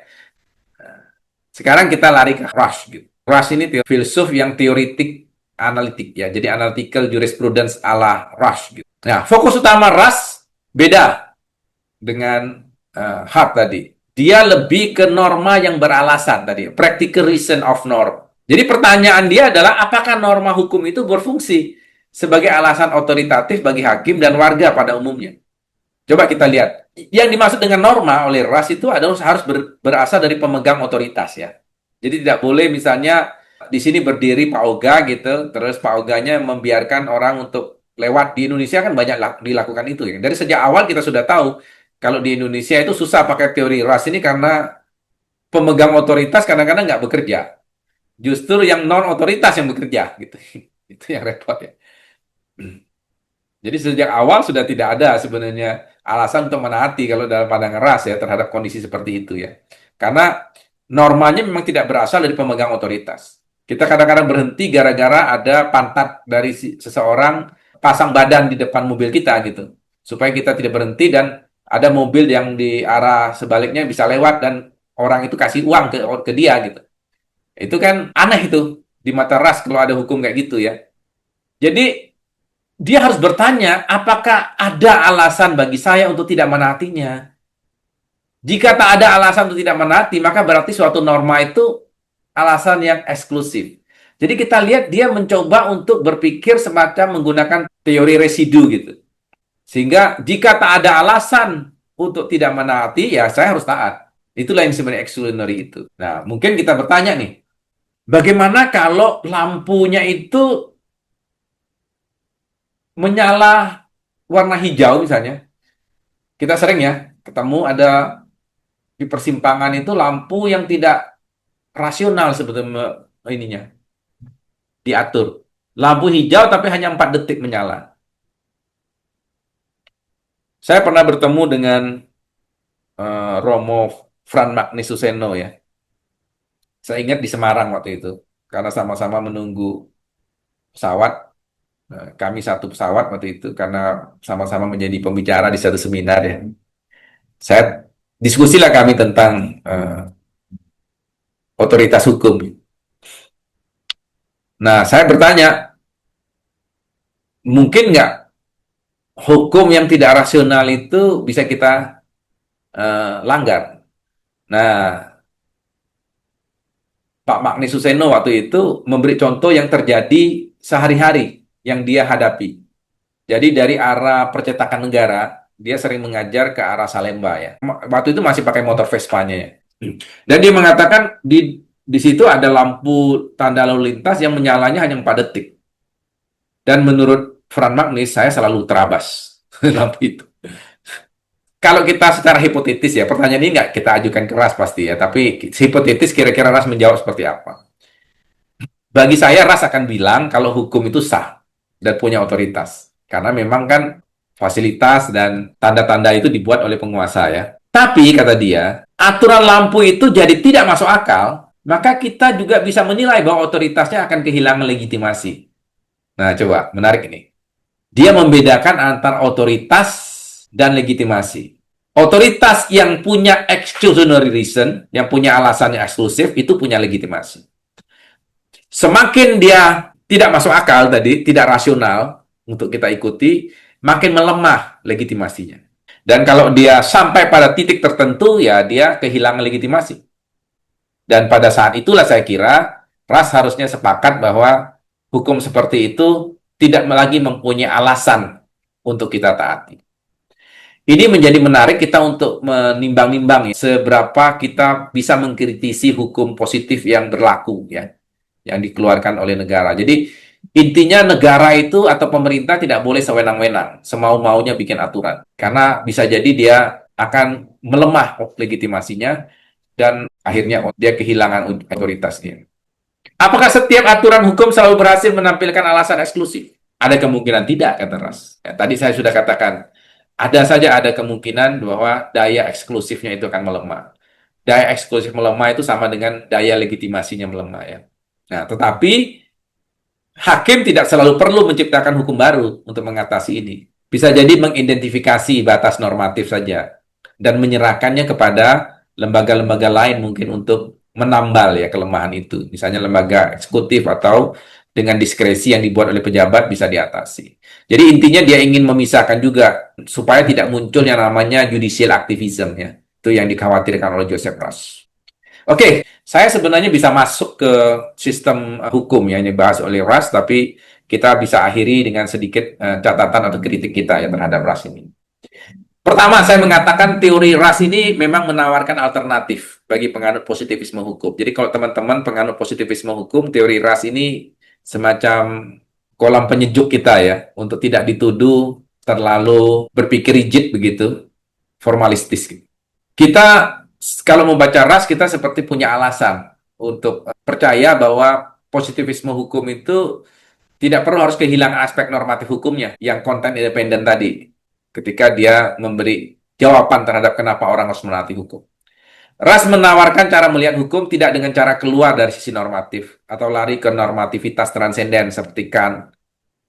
Sekarang kita lari ke Rush gitu. Rush ini filsuf yang teoritik analitik ya. Jadi analytical jurisprudence ala Rush gitu. Nah, fokus utama Rush beda dengan Hart tadi. Dia lebih ke norma yang beralasan tadi, practical reason of norm. Jadi pertanyaan dia adalah apakah norma hukum itu berfungsi sebagai alasan otoritatif bagi hakim dan warga pada umumnya. Coba kita lihat. Yang dimaksud dengan norma oleh Ras itu adalah harus berasal dari pemegang otoritas ya. Jadi tidak boleh misalnya di sini berdiri Pak Oga gitu, terus Pak Oganya membiarkan orang untuk lewat. Di Indonesia kan banyak dilakukan itu ya. Dari sejak awal kita sudah tahu kalau di Indonesia itu susah pakai teori Ras ini karena pemegang otoritas kadang-kadang nggak bekerja. Justru yang non otoritas yang bekerja gitu. Itu yang repot ya. Jadi sejak awal sudah tidak ada sebenarnya alasan untuk menaati kalau dalam pandangan ras ya terhadap kondisi seperti itu ya. Karena normanya memang tidak berasal dari pemegang otoritas. Kita kadang-kadang berhenti gara-gara ada pantat dari seseorang pasang badan di depan mobil kita gitu. Supaya kita tidak berhenti dan ada mobil yang di arah sebaliknya bisa lewat dan orang itu kasih uang ke dia gitu. Itu kan aneh itu di mata ras kalau ada hukum kayak gitu ya. Jadi dia harus bertanya, apakah ada alasan bagi saya untuk tidak menaatinya? Jika tak ada alasan untuk tidak menaati, maka berarti suatu norma itu alasan yang eksklusif. Jadi kita lihat dia mencoba untuk berpikir semacam menggunakan teori residu gitu. Sehingga jika tak ada alasan untuk tidak menaati, ya saya harus taat. Itulah yang sebenarnya exclusionary itu. Nah, mungkin kita bertanya nih, bagaimana kalau lampunya itu menyala warna hijau misalnya? Kita sering ya ketemu ada di persimpangan itu lampu yang tidak rasional sebetulnya ininya diatur. Lampu hijau tapi hanya 4 detik menyala. Saya pernah bertemu dengan Romo Fran Magni Suseno ya. Saya ingat di Semarang waktu itu karena sama-sama menunggu pesawat. Kami satu pesawat waktu itu karena sama-sama menjadi pembicara di satu seminar ya. Saya diskusilah kami tentang otoritas hukum. Nah, saya bertanya, mungkin nggak hukum yang tidak rasional itu bisa kita langgar? Nah, Pak Magni Suseno waktu itu memberi contoh yang terjadi sehari-hari yang dia hadapi. Jadi dari arah percetakan negara, dia sering mengajar ke arah Salemba ya. Waktu itu masih pakai motor Vespa-nya ya. Dan dia mengatakan di situ ada lampu tanda lalu lintas yang menyalanya hanya 4 detik. Dan menurut Fran Magnis, saya selalu terabas lampu itu. Kalau kita secara hipotetis ya, pertanyaan ini nggak kita ajukan ke Ras pasti ya, tapi hipotetis kira-kira Ras menjawab seperti apa? Bagi saya Ras akan bilang kalau hukum itu sah dan punya otoritas. Karena memang kan fasilitas dan tanda-tanda itu dibuat oleh penguasa ya. Tapi kata dia, aturan lampu itu jadi tidak masuk akal, maka kita juga bisa menilai bahwa otoritasnya akan kehilangan legitimasi. Nah, coba, menarik ini. Dia membedakan antara otoritas dan legitimasi. Otoritas yang punya exclusionary reason, yang punya alasan yang eksklusif, itu punya legitimasi. Semakin dia tidak masuk akal tadi, tidak rasional untuk kita ikuti, makin melemah legitimasinya. Dan kalau dia sampai pada titik tertentu, ya dia kehilangan legitimasi. Dan pada saat itulah saya kira, Ras harusnya sepakat bahwa hukum seperti itu tidak lagi mempunyai alasan untuk kita taati. Ini menjadi menarik kita untuk menimbang-nimbang ya, seberapa kita bisa mengkritisi hukum positif yang berlaku ya, yang dikeluarkan oleh negara. Jadi intinya negara itu atau pemerintah tidak boleh sewenang-wenang, semau-maunya bikin aturan. Karena bisa jadi dia akan melemah legitimasinya dan akhirnya dia kehilangan otoritasnya. Apakah setiap aturan hukum selalu berhasil menampilkan alasan eksklusif? Ada kemungkinan tidak, kata Ras. Ya, tadi saya sudah katakan, ada saja ada kemungkinan bahwa daya eksklusifnya itu akan melemah. Daya eksklusif melemah itu sama dengan daya legitimasinya melemah ya. Nah, tetapi hakim tidak selalu perlu menciptakan hukum baru untuk mengatasi ini. Bisa jadi mengidentifikasi batas normatif saja dan menyerahkannya kepada lembaga-lembaga lain mungkin untuk menambal ya kelemahan itu. Misalnya lembaga eksekutif atau dengan diskresi yang dibuat oleh pejabat bisa diatasi. Jadi intinya dia ingin memisahkan juga supaya tidak muncul yang namanya judicial activism ya. Itu yang dikhawatirkan oleh Joseph Ras. Oke, saya sebenarnya bisa masuk ke sistem hukum yang dibahas oleh Ras, tapi kita bisa akhiri dengan sedikit catatan atau kritik kita ya terhadap Ras ini. Pertama, saya mengatakan teori Ras ini memang menawarkan alternatif bagi penganut positivisme hukum. Jadi kalau teman-teman penganut positivisme hukum, teori Ras ini semacam kolam penyejuk kita ya, untuk tidak dituduh terlalu berpikir rigid begitu, formalistis. Kita kalau membaca Ras, kita seperti punya alasan untuk percaya bahwa positivisme hukum itu tidak perlu harus kehilangan aspek normatif hukumnya yang konten independen tadi ketika dia memberi jawaban terhadap kenapa orang harus menaati hukum. Ras menawarkan cara melihat hukum tidak dengan cara keluar dari sisi normatif atau lari ke normativitas transenden seperti Kant,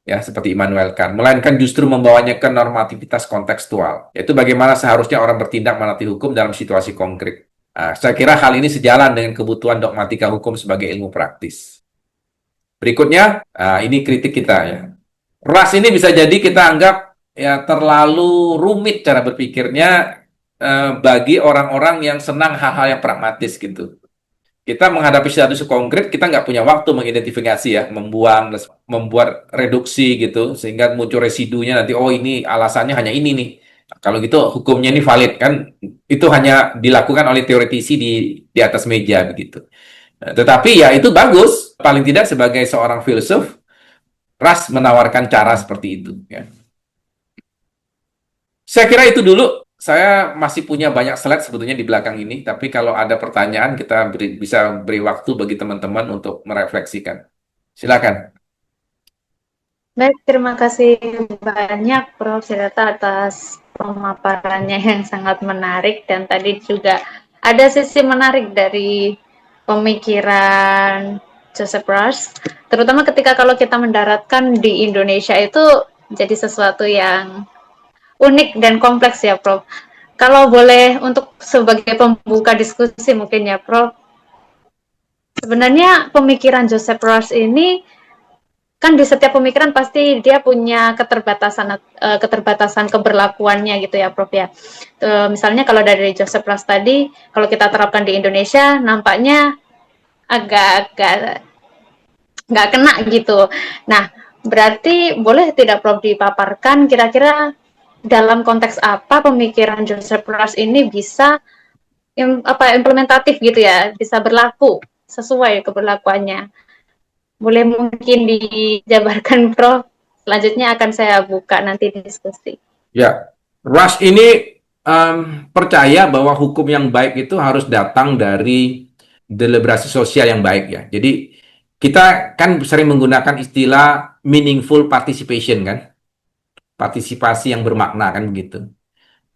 ya seperti Immanuel Kant, melainkan justru membawanya ke normativitas kontekstual, yaitu bagaimana seharusnya orang bertindak menaati hukum dalam situasi konkret. Nah, saya kira hal ini sejalan dengan kebutuhan dogmatika hukum sebagai ilmu praktis. Berikutnya, ini kritik kita ya. Ras ini bisa jadi kita anggap ya terlalu rumit cara berpikirnya bagi orang-orang yang senang hal-hal yang pragmatis gitu. Kita menghadapi status konkret, kita nggak punya waktu mengidentifikasi ya, membuat reduksi gitu, sehingga muncul residunya nanti, oh ini alasannya hanya ini nih. Kalau gitu hukumnya ini valid kan, itu hanya dilakukan oleh teoretisi di atas meja begitu. Tetapi ya itu bagus, paling tidak sebagai seorang filsuf, Ras menawarkan cara seperti itu. Ya. Saya kira itu dulu. Saya masih punya banyak slide sebetulnya di belakang ini, tapi kalau ada pertanyaan kita bisa beri waktu bagi teman-teman untuk merefleksikan. Silakan. Baik, terima kasih banyak Prof. Siddhartha atas pemaparannya yang sangat menarik, dan tadi juga ada sisi menarik dari pemikiran Joseph Ras, terutama ketika kalau kita mendaratkan di Indonesia itu jadi sesuatu yang unik dan kompleks ya Prof. Kalau boleh untuk sebagai pembuka diskusi mungkin ya Prof. Sebenarnya pemikiran Joseph Ras ini kan di setiap pemikiran pasti dia punya keterbatasan keberlakuannya gitu ya Prof ya. Misalnya kalau dari Joseph Ras tadi, kalau kita terapkan di Indonesia nampaknya agak-agak nggak kena gitu. Nah, berarti boleh tidak Prof dipaparkan kira-kira dalam konteks apa pemikiran Joseph Rush ini bisa implementatif gitu ya, bisa berlaku sesuai keberlakuannya. Boleh mungkin dijabarkan Prof. Selanjutnya akan saya buka nanti diskusi. Ya, Rush ini percaya bahwa hukum yang baik itu harus datang dari deliberasi sosial yang baik ya. Jadi kita kan sering menggunakan istilah meaningful participation kan, partisipasi yang bermakna kan begitu.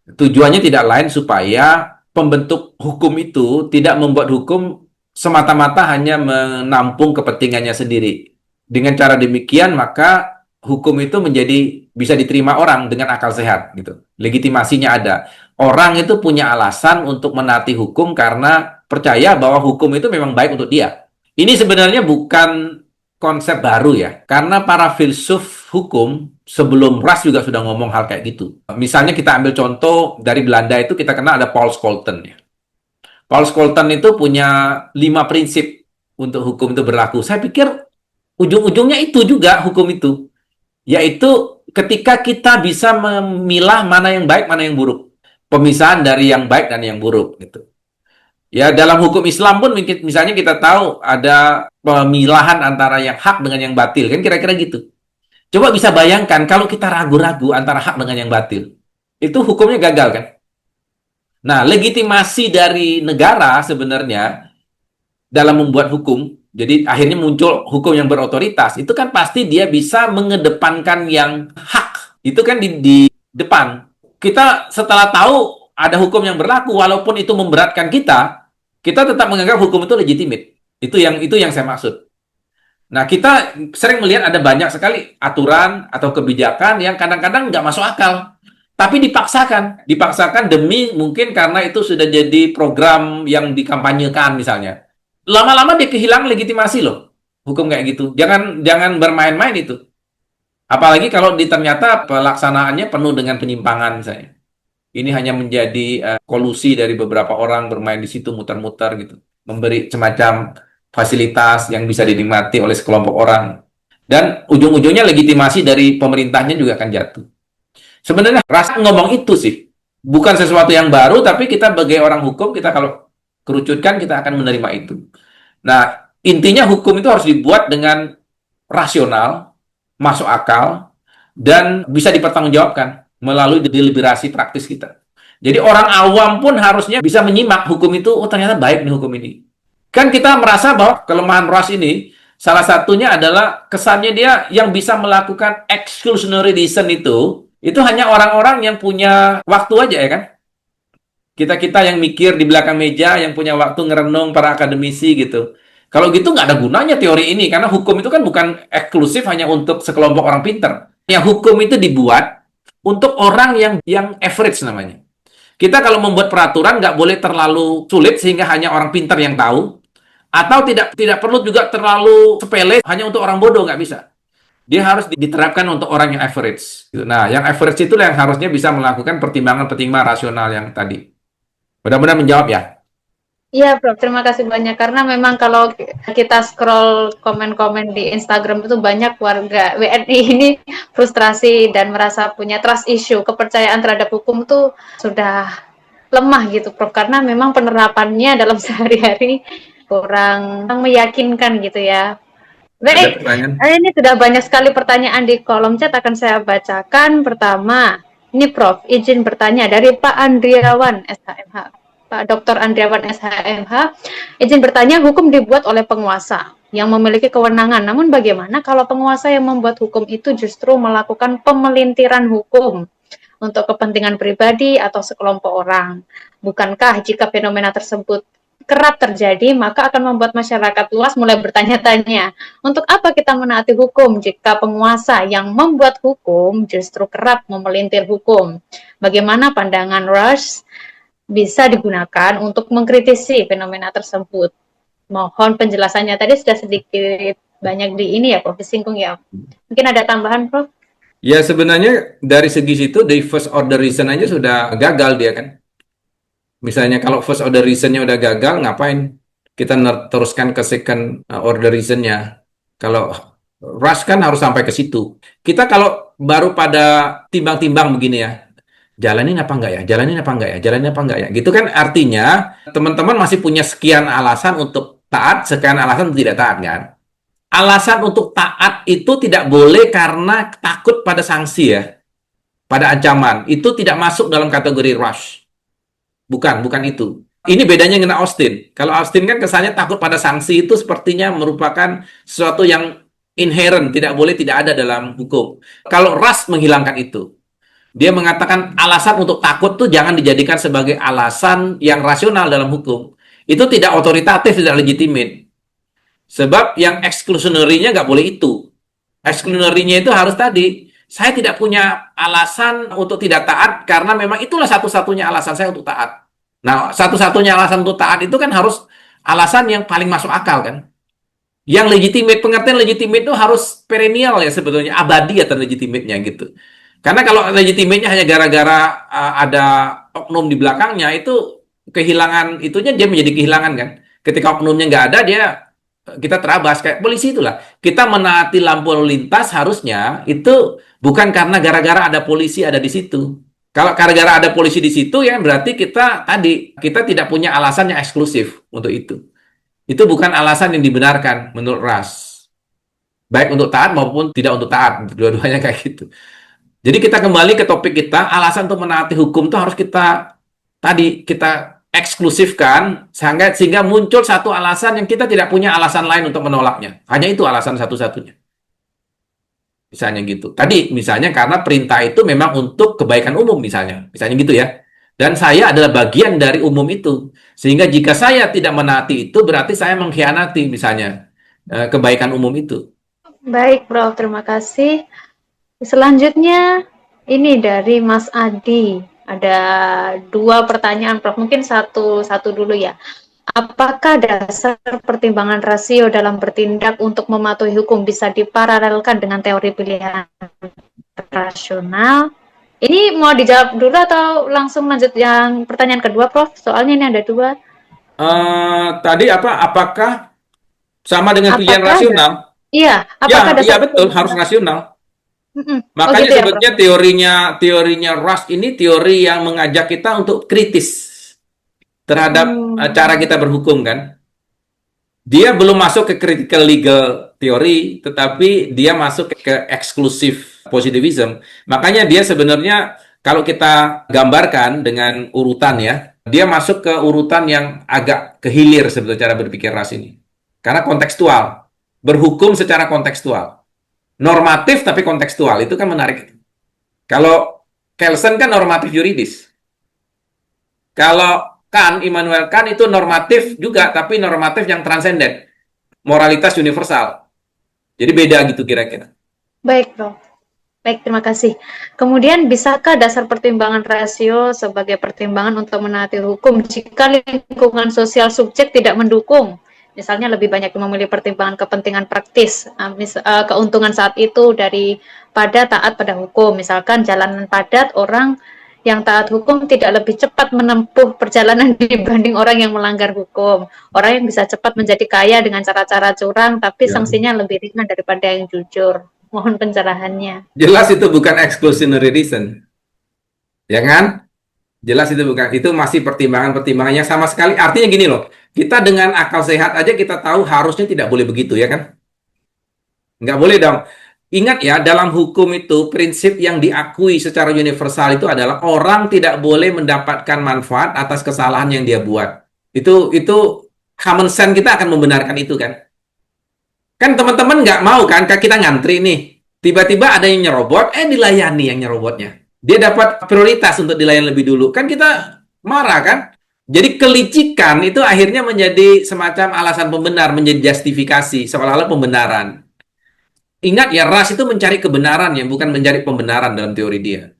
Tujuannya tidak lain supaya pembentuk hukum itu tidak membuat hukum semata-mata hanya menampung kepentingannya sendiri. Dengan cara demikian, maka hukum itu menjadi bisa diterima orang dengan akal sehat gitu. Legitimasinya ada. Orang itu punya alasan untuk menaati hukum karena percaya bahwa hukum itu memang baik untuk dia. Ini sebenarnya bukan konsep baru ya, karena para filsuf hukum sebelum Ras juga sudah ngomong hal kayak gitu. Misalnya kita ambil contoh dari Belanda itu kita kenal ada Paul Scholten ya. Paul Scholten itu punya 5 prinsip untuk hukum itu berlaku. Saya pikir ujung-ujungnya itu juga hukum itu, yaitu ketika kita bisa memilah mana yang baik, mana yang buruk. Pemisahan dari yang baik dan yang buruk gitu. Ya, dalam hukum Islam pun misalnya kita tahu ada pemilahan antara yang hak dengan yang batil, kan kira-kira gitu. Coba bisa bayangkan kalau kita ragu-ragu antara hak dengan yang batil. Itu hukumnya gagal kan? Nah, legitimasi dari negara sebenarnya dalam membuat hukum, jadi akhirnya muncul hukum yang berotoritas, itu kan pasti dia bisa mengedepankan yang hak. Itu kan di depan. Kita setelah tahu ada hukum yang berlaku, walaupun itu memberatkan kita tetap menganggap hukum itu legitimate. Itu yang saya maksud. Nah, kita sering melihat ada banyak sekali aturan atau kebijakan yang kadang-kadang nggak masuk akal. Tapi dipaksakan demi mungkin karena itu sudah jadi program yang dikampanyekan misalnya. Lama-lama dia kehilangan legitimasi loh, hukum kayak gitu. Jangan jangan bermain-main itu. Apalagi kalau ternyata pelaksanaannya penuh dengan penyimpangan misalnya. Ini hanya menjadi kolusi dari beberapa orang bermain di situ muter-muter gitu. Memberi semacam fasilitas yang bisa dinikmati oleh sekelompok orang. Dan ujung-ujungnya legitimasi dari pemerintahnya juga akan jatuh. Sebenarnya rasa ngomong itu sih. Bukan sesuatu yang baru, tapi kita sebagai orang hukum, kita kalau kerucutkan, kita akan menerima itu. Nah, intinya hukum itu harus dibuat dengan rasional, masuk akal, dan bisa dipertanggungjawabkan melalui deliberasi praktis kita. Jadi orang awam pun harusnya bisa menyimak hukum itu, oh ternyata baik nih hukum ini. Kan kita merasa bahwa kelemahan RAS ini, salah satunya adalah kesannya dia yang bisa melakukan exclusionary reason itu hanya orang-orang yang punya waktu aja ya kan? Kita-kita yang mikir di belakang meja, yang punya waktu ngerenung para akademisi gitu. Kalau gitu nggak ada gunanya teori ini, karena hukum itu kan bukan eksklusif hanya untuk sekelompok orang pinter. Yang hukum itu dibuat untuk orang yang average namanya. Kita kalau membuat peraturan nggak boleh terlalu sulit sehingga hanya orang pinter yang tahu, atau tidak tidak perlu juga terlalu sepele hanya untuk orang bodoh, nggak bisa. Dia harus diterapkan untuk orang yang average. Nah, yang average itu yang harusnya bisa melakukan pertimbangan-pertimbangan rasional yang tadi. Mudah-mudahan menjawab ya. Iya, Prof. Terima kasih banyak. Karena memang kalau kita scroll komen-komen di Instagram itu banyak warga WNI ini frustrasi dan merasa punya trust issue. Kepercayaan terhadap hukum tuh sudah lemah gitu, Prof. Karena memang penerapannya dalam sehari-hari kurang meyakinkan gitu ya. Ada Baik, pertanyaan? ini sudah banyak sekali pertanyaan di kolom chat akan saya bacakan. Pertama, ini Prof, izin bertanya dari Pak Andriawan SHMH. Pak Dr. Andriawan SHMH, izin bertanya, hukum dibuat oleh penguasa yang memiliki kewenangan. Namun bagaimana kalau penguasa yang membuat hukum itu justru melakukan pemelintiran hukum untuk kepentingan pribadi atau sekelompok orang? Bukankah jika fenomena tersebut kerap terjadi, maka akan membuat masyarakat luas mulai bertanya-tanya, untuk apa kita menaati hukum jika penguasa yang membuat hukum justru kerap memelintir hukum? Bagaimana pandangan Rush bisa digunakan untuk mengkritisi fenomena tersebut? Mohon penjelasannya. Tadi sudah sedikit banyak di ini ya, Prof. Disinggung ya. Mungkin ada tambahan, Prof? Ya sebenarnya dari segi situ, dari first order reason aja sudah gagal dia kan. Misalnya kalau first order reasonnya udah gagal, ngapain? kita teruskan ke second order reason-nya. Kalau rush kan harus sampai ke situ. Kita kalau baru pada timbang-timbang begini ya, jalanin apa enggak ya, jalanin apa enggak ya, jalanin apa enggak ya. Gitu kan artinya teman-teman masih punya sekian alasan untuk taat, sekian alasan untuk tidak taat kan. Alasan untuk taat itu tidak boleh karena takut pada sanksi ya, pada ancaman. Itu tidak masuk dalam kategori rush. Bukan, bukan itu. Ini bedanya dengan Austin. Kalau Austin kan kesannya takut pada sanksi, itu sepertinya merupakan sesuatu yang inherent, tidak boleh tidak ada dalam hukum. Kalau Rush menghilangkan itu. Dia mengatakan alasan untuk takut tuh jangan dijadikan sebagai alasan yang rasional dalam hukum. Itu tidak otoritatif, tidak legitimate. Sebab yang exclusionary-nya nggak boleh itu. Exclusionary-nya itu harus tadi, saya tidak punya alasan untuk tidak taat karena memang itulah satu-satunya alasan saya untuk taat. Nah, satu-satunya alasan untuk taat itu kan harus alasan yang paling masuk akal kan. Yang legitimate, pengertian legitimate itu harus perennial ya sebetulnya, abadi atau legitimate-nya gitu. Karena kalau legitimate-nya hanya gara-gara ada oknum di belakangnya, itu kehilangan, itunya dia menjadi kehilangan kan. Ketika oknumnya nggak ada, dia kita terabas kayak polisi itulah. Kita menaati lampu lalu lintas harusnya itu bukan karena gara-gara ada polisi ada di situ. Kalau gara-gara ada polisi di situ ya berarti kita tidak punya alasan yang eksklusif untuk itu. Itu bukan alasan yang dibenarkan menurut Ras. Baik untuk taat maupun tidak untuk taat, dua-duanya kayak gitu. Jadi kita kembali ke topik kita, alasan untuk menaati hukum itu harus kita eksklusifkan sehingga muncul satu alasan yang kita tidak punya alasan lain untuk menolaknya. Hanya itu alasan satu-satunya. Misalnya gitu. Tadi misalnya karena perintah itu memang untuk kebaikan umum misalnya. Misalnya gitu ya. Dan saya adalah bagian dari umum itu. Sehingga jika saya tidak menaati itu berarti saya mengkhianati misalnya kebaikan umum itu. Baik, Prof. Terima kasih. Selanjutnya, ini dari Mas Adi. Ada dua pertanyaan, Prof. Mungkin satu dulu ya. Apakah dasar pertimbangan rasio dalam bertindak untuk mematuhi hukum bisa diparalelkan dengan teori pilihan rasional? Ini mau dijawab dulu atau langsung lanjut yang pertanyaan kedua, Prof? Soalnya ini ada dua. Tadi apa? Apakah sama dengan pilihan Apakah rasional? iya, Ya, apakah iya dasar betul, harus rasional. Oh Makanya gitu ya, Prof? sebetulnya teorinya Rush ini teori yang mengajak kita untuk kritis terhadap cara kita berhukum kan. Dia belum masuk ke critical legal theory, tetapi dia masuk ke exclusive positivism. Makanya dia sebenarnya kalau kita gambarkan dengan urutan ya, dia masuk ke urutan yang agak kehilir sebetulnya cara berpikir Ras ini. Karena kontekstual. Berhukum secara kontekstual. Normatif tapi kontekstual, itu kan menarik. Kalau Kelsen kan normatif yuridis. Kalau Immanuel Kant itu normatif juga, tapi normatif yang transenden. Moralitas universal. Jadi beda gitu kira-kira. Baik, Prof. Baik, terima kasih. Kemudian, bisakah dasar pertimbangan rasio sebagai pertimbangan untuk menaati hukum jika lingkungan sosial subjek tidak mendukung? Misalnya lebih banyak memilih pertimbangan kepentingan praktis, keuntungan saat itu daripada taat pada hukum. Misalkan jalanan padat, orang yang taat hukum tidak lebih cepat menempuh perjalanan dibanding orang yang melanggar hukum. Orang yang bisa cepat menjadi kaya dengan cara-cara curang, tapi Ya. sanksinya lebih ringan daripada yang jujur. Mohon pencerahannya. Jelas itu bukan exclusionary reason. Ya kan? Jelas itu bukan. Itu masih pertimbangan-pertimbangannya sama sekali. Artinya gini loh. Kita dengan akal sehat aja kita tahu harusnya tidak boleh begitu, ya kan? Nggak boleh dong. Ingat ya, dalam hukum itu prinsip yang diakui secara universal itu adalah orang tidak boleh mendapatkan manfaat atas kesalahan yang dia buat. Itu common sense kita akan membenarkan itu kan. Kan teman-teman nggak mau kan, kita ngantri nih. Tiba-tiba ada yang nyerobot, dilayani yang nyerobotnya. Dia dapat prioritas untuk dilayani lebih dulu. Kan kita marah kan? Jadi kelicikan itu akhirnya menjadi semacam alasan pembenar, menjadi justifikasi, seolah-olah pembenaran. Ingat ya, ras itu mencari kebenaran ya, bukan mencari pembenaran dalam teori dia.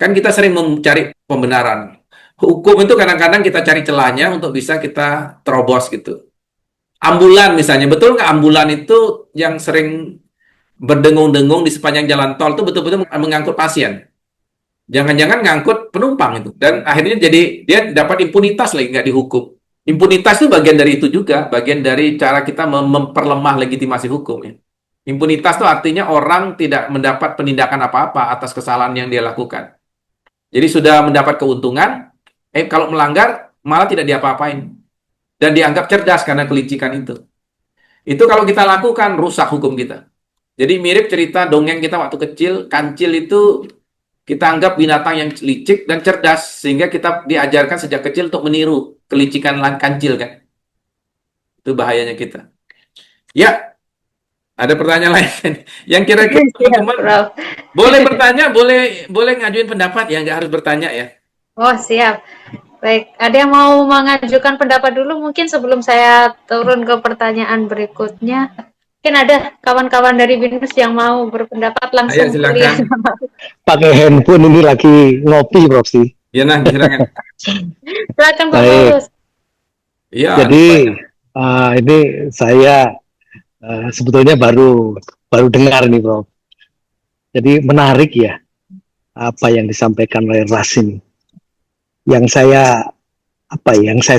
Kan kita sering mencari pembenaran. Hukum itu kadang-kadang kita cari celahnya untuk bisa kita terobos gitu. Ambulan misalnya, betul nggak ambulan itu yang sering berdengung-dengung di sepanjang jalan tol itu betul-betul mengangkut pasien? Jangan-jangan ngangkut penumpang itu. Dan akhirnya jadi dia dapat impunitas lagi, nggak dihukum. Impunitas itu bagian dari itu juga, bagian dari cara kita memperlemah legitimasi hukum ya. Impunitas itu artinya orang tidak mendapat penindakan apa-apa atas kesalahan yang dia lakukan. Jadi sudah mendapat keuntungan, kalau melanggar malah tidak diapa-apain dan dianggap cerdas karena kelicikan itu. Itu kalau kita lakukan rusak hukum kita. Jadi mirip cerita dongeng kita waktu kecil, kancil itu kita anggap binatang yang licik dan cerdas sehingga kita diajarkan sejak kecil untuk meniru kelicikan kancil kan. Itu bahayanya kita. Ya, ada pertanyaan lain kan? Yang kira-kira Siap, teman-teman Prof. boleh bertanya, boleh boleh ngajuin pendapat ya, nggak harus bertanya ya. Oh, siap. Baik, ada yang mau mengajukan pendapat dulu mungkin sebelum saya turun ke pertanyaan berikutnya. Mungkin ada kawan-kawan dari BINUS yang mau berpendapat Ayo langsung kuliah. silakan. Pakai handphone ini lagi ngopi, Prof. sih. Ya nah, silakan. Silakan Pak Baik. Paulus. Iya, Jadi banyak. ini saya sebetulnya baru dengar nih, Prof. Jadi menarik ya apa yang disampaikan oleh Ras ini. Yang saya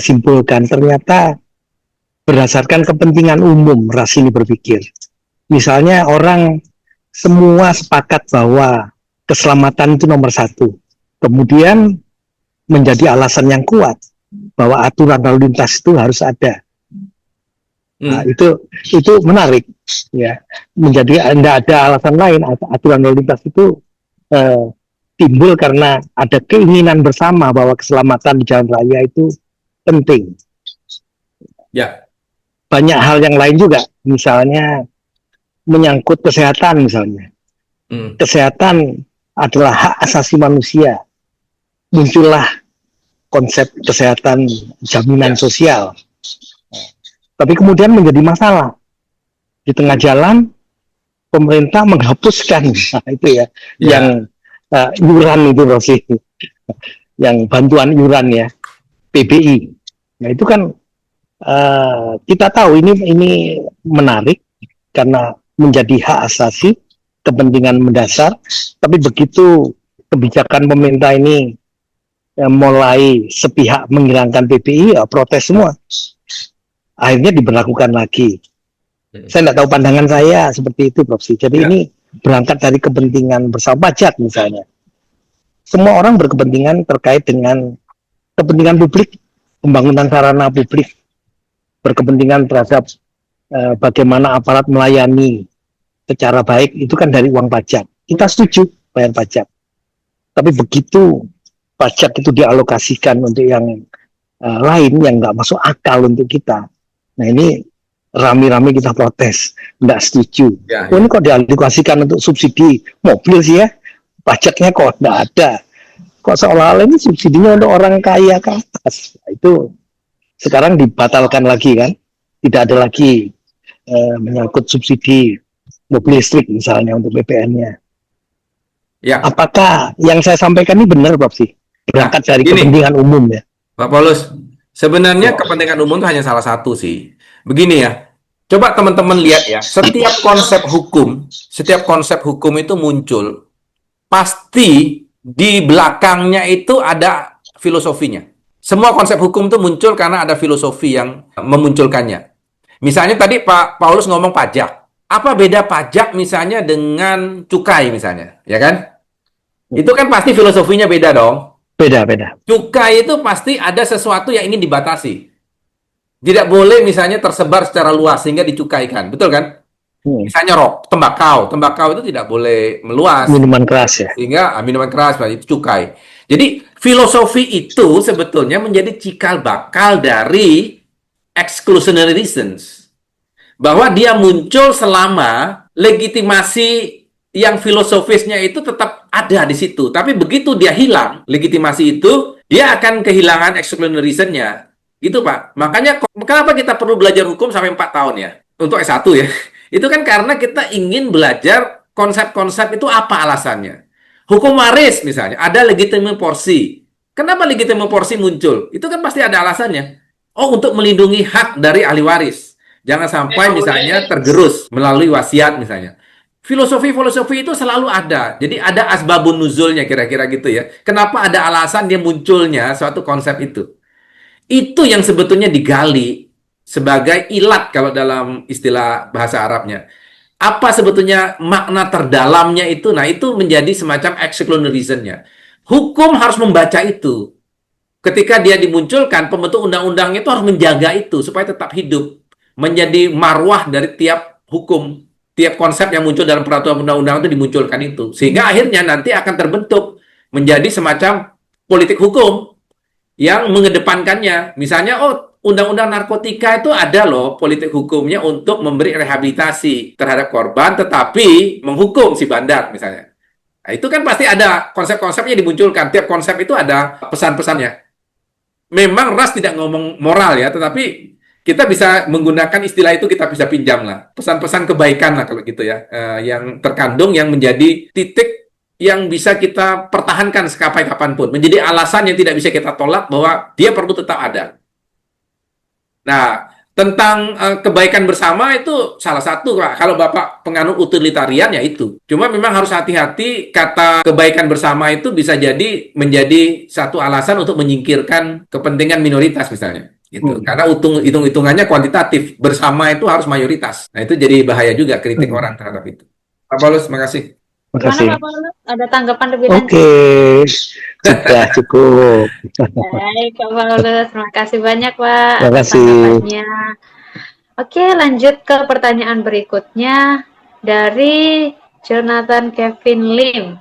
simpulkan ternyata berdasarkan kepentingan umum Ras ini berpikir. Misalnya orang semua sepakat bahwa keselamatan itu nomor satu. Kemudian menjadi alasan yang kuat bahwa aturan lalu lintas itu harus ada. Nah, itu menarik ya. Menjadi tidak ada alasan lain, aturan lalu lintas itu timbul karena ada keinginan bersama bahwa keselamatan di jalan raya itu penting. Ya. Banyak hal yang lain juga, misalnya menyangkut kesehatan misalnya. Kesehatan adalah hak asasi manusia. Muncullah konsep kesehatan jaminan sosial. Tapi kemudian menjadi masalah. Di tengah jalan, pemerintah menghapuskan itu ya. Yang iuran itu Rosi. Yang bantuan iuran ya, PBI. Nah itu kan kita tahu ini menarik karena menjadi hak asasi, kepentingan mendasar. Tapi begitu kebijakan pemerintah ini mulai sepihak menghilangkan PBI, ya protes semua. Akhirnya diberlakukan lagi. Saya tidak tahu pandangan saya seperti itu, Prof. Jadi ini berangkat dari kepentingan bersama pajak misalnya. Semua orang berkepentingan terkait dengan kepentingan publik, pembangunan sarana publik, berkepentingan terhadap bagaimana aparat melayani secara baik, itu kan dari uang pajak. Kita setuju bayar pajak. Tapi begitu pajak itu dialokasikan untuk yang lain yang nggak masuk akal untuk kita. Nah ini rame-rame kita protes, nggak setuju. Ini kok dialokasikan untuk subsidi mobil sih ya, pajaknya kok nggak ada. Kok seolah-olah ini subsidinya untuk orang kaya ke atas. Nah, itu sekarang dibatalkan lagi kan, tidak ada lagi menyangkut subsidi mobil listrik misalnya untuk BPN-nya. Ya. Apakah yang saya sampaikan ini benar, Prof? Berangkat dari kepentingan umum ya, Pak Paulus. Sebenarnya kepentingan umum itu hanya salah satu sih. Begini ya, coba teman-teman lihat ya, setiap konsep hukum itu muncul, pasti di belakangnya itu ada filosofinya. Semua konsep hukum itu muncul karena ada filosofi yang memunculkannya. Misalnya tadi Pak Paulus ngomong pajak. Apa beda pajak misalnya dengan cukai misalnya, ya kan? Itu kan pasti filosofinya beda dong. Beda. Cukai itu pasti ada sesuatu yang ingin dibatasi. Tidak boleh misalnya tersebar secara luas sehingga dicukaikan, betul kan? Misalnya tembakau itu tidak boleh meluas. Minuman keras ya. Sehingga minuman keras itu cukai. Jadi filosofi itu sebetulnya menjadi cikal bakal dari exclusionary reasons. Bahwa dia muncul selama legitimasi yang filosofisnya itu tetap ada di situ. Tapi begitu dia hilang legitimasi itu, dia akan kehilangan exclusionary reason-nya. Gitu, Pak. Makanya kenapa kita perlu belajar hukum sampai 4 tahun ya? Untuk S1 ya. Itu kan karena kita ingin belajar konsep-konsep itu apa alasannya. Hukum waris misalnya, ada legitimate porsi. Kenapa legitimate porsi muncul? Itu kan pasti ada alasannya. Oh, untuk melindungi hak dari ahli waris. Jangan sampai misalnya tergerus melalui wasiat misalnya. Filosofi itu selalu ada. Jadi ada asbabun nuzulnya kira-kira gitu ya. Kenapa ada alasan dia munculnya suatu konsep itu. Itu yang sebetulnya digali sebagai ilat kalau dalam istilah bahasa Arabnya. Apa sebetulnya makna terdalamnya itu? Nah, itu menjadi semacam exclusionary-nya. Hukum harus membaca itu. Ketika dia dimunculkan, pembentuk undang-undangnya itu harus menjaga itu supaya tetap hidup. Menjadi marwah dari tiap hukum. Tiap konsep yang muncul dalam peraturan undang-undang itu dimunculkan itu. Sehingga akhirnya nanti akan terbentuk menjadi semacam politik hukum yang mengedepankannya. Misalnya, oh, undang-undang narkotika itu ada loh politik hukumnya untuk memberi rehabilitasi terhadap korban, tetapi menghukum si bandar misalnya. Nah, itu kan pasti ada konsep-konsepnya dimunculkan. Tiap konsep itu ada pesan-pesannya. Memang RAS tidak ngomong moral ya, tetapi kita bisa menggunakan istilah itu, kita bisa pinjam lah. Pesan-pesan kebaikan lah kalau gitu ya, yang terkandung, yang menjadi titik yang bisa kita pertahankan sekapai kapanpun. Menjadi alasan yang tidak bisa kita tolak bahwa dia perlu tetap ada. Nah, tentang kebaikan bersama itu salah satu, Pak. Kalau Bapak penganut utilitarian ya itu. Cuma memang harus hati-hati, kata kebaikan bersama itu bisa jadi menjadi satu alasan untuk menyingkirkan kepentingan minoritas misalnya. Gitu. Karena hitung-hitungannya kuantitatif. Bersama itu harus mayoritas. Nah, itu jadi bahaya juga kritik orang terhadap itu. Pak Paulus, terima kasih. Gimana Pak Paulus? Ada tanggapan lebih lanjut? Oke, sudah cukup. Baik, Pak Paulus. Terima kasih banyak, Pak, Terima atas kasih. tanggapannya. Oke, lanjut ke pertanyaan berikutnya dari Jonathan Kevin Lim.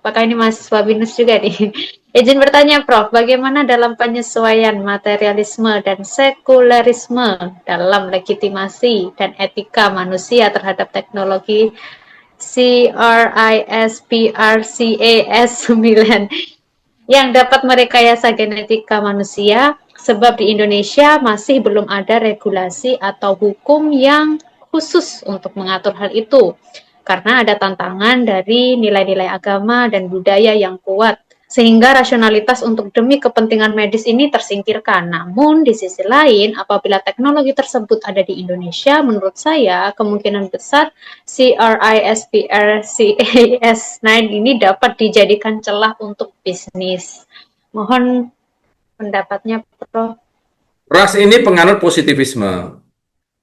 Apakah ini mahasiswa BINUS juga nih? Izin bertanya, Prof, bagaimana dalam penyesuaian materialisme dan sekularisme dalam legitimasi dan etika manusia terhadap teknologi CRISPR-Cas 9 yang dapat merekayasa genetika manusia, sebab di Indonesia masih belum ada regulasi atau hukum yang khusus untuk mengatur hal itu, karena ada tantangan dari nilai-nilai agama dan budaya yang kuat, sehingga rasionalitas untuk demi kepentingan medis ini tersingkirkan. Namun, di sisi lain, apabila teknologi tersebut ada di Indonesia, menurut saya kemungkinan besar CRISPR-Cas9 ini dapat dijadikan celah untuk bisnis. Mohon pendapatnya, Prof. RAS ini penganut positivisme.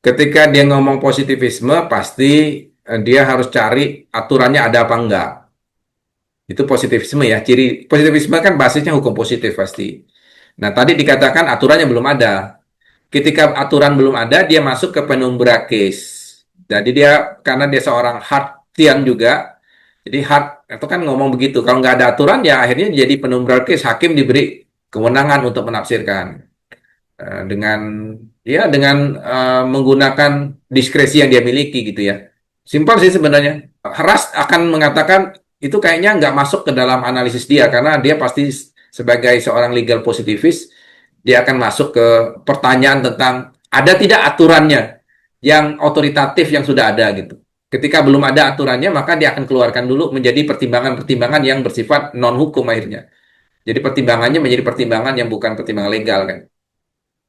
Ketika dia ngomong positivisme, pasti dia harus cari aturannya ada apa enggak. Itu positivisme ya. Ciri positivisme kan basisnya hukum positif pasti. Nah, tadi dikatakan aturannya belum ada. Ketika aturan belum ada, dia masuk ke penumbra case. Jadi dia, karena dia seorang Hartian juga, jadi Hart itu kan ngomong begitu. Kalau nggak ada aturan, ya akhirnya jadi penumbra case. Hakim diberi kewenangan untuk menafsirkan. Dengan menggunakan diskresi yang dia miliki gitu ya. Simpel sih sebenarnya. Ras akan mengatakan itu kayaknya nggak masuk ke dalam analisis dia karena dia pasti sebagai seorang legal positivist dia akan masuk ke pertanyaan tentang ada tidak aturannya yang otoritatif yang sudah ada gitu. Ketika belum ada aturannya maka dia akan keluarkan dulu menjadi pertimbangan-pertimbangan yang bersifat non hukum akhirnya. Jadi pertimbangannya menjadi pertimbangan yang bukan pertimbangan legal kan.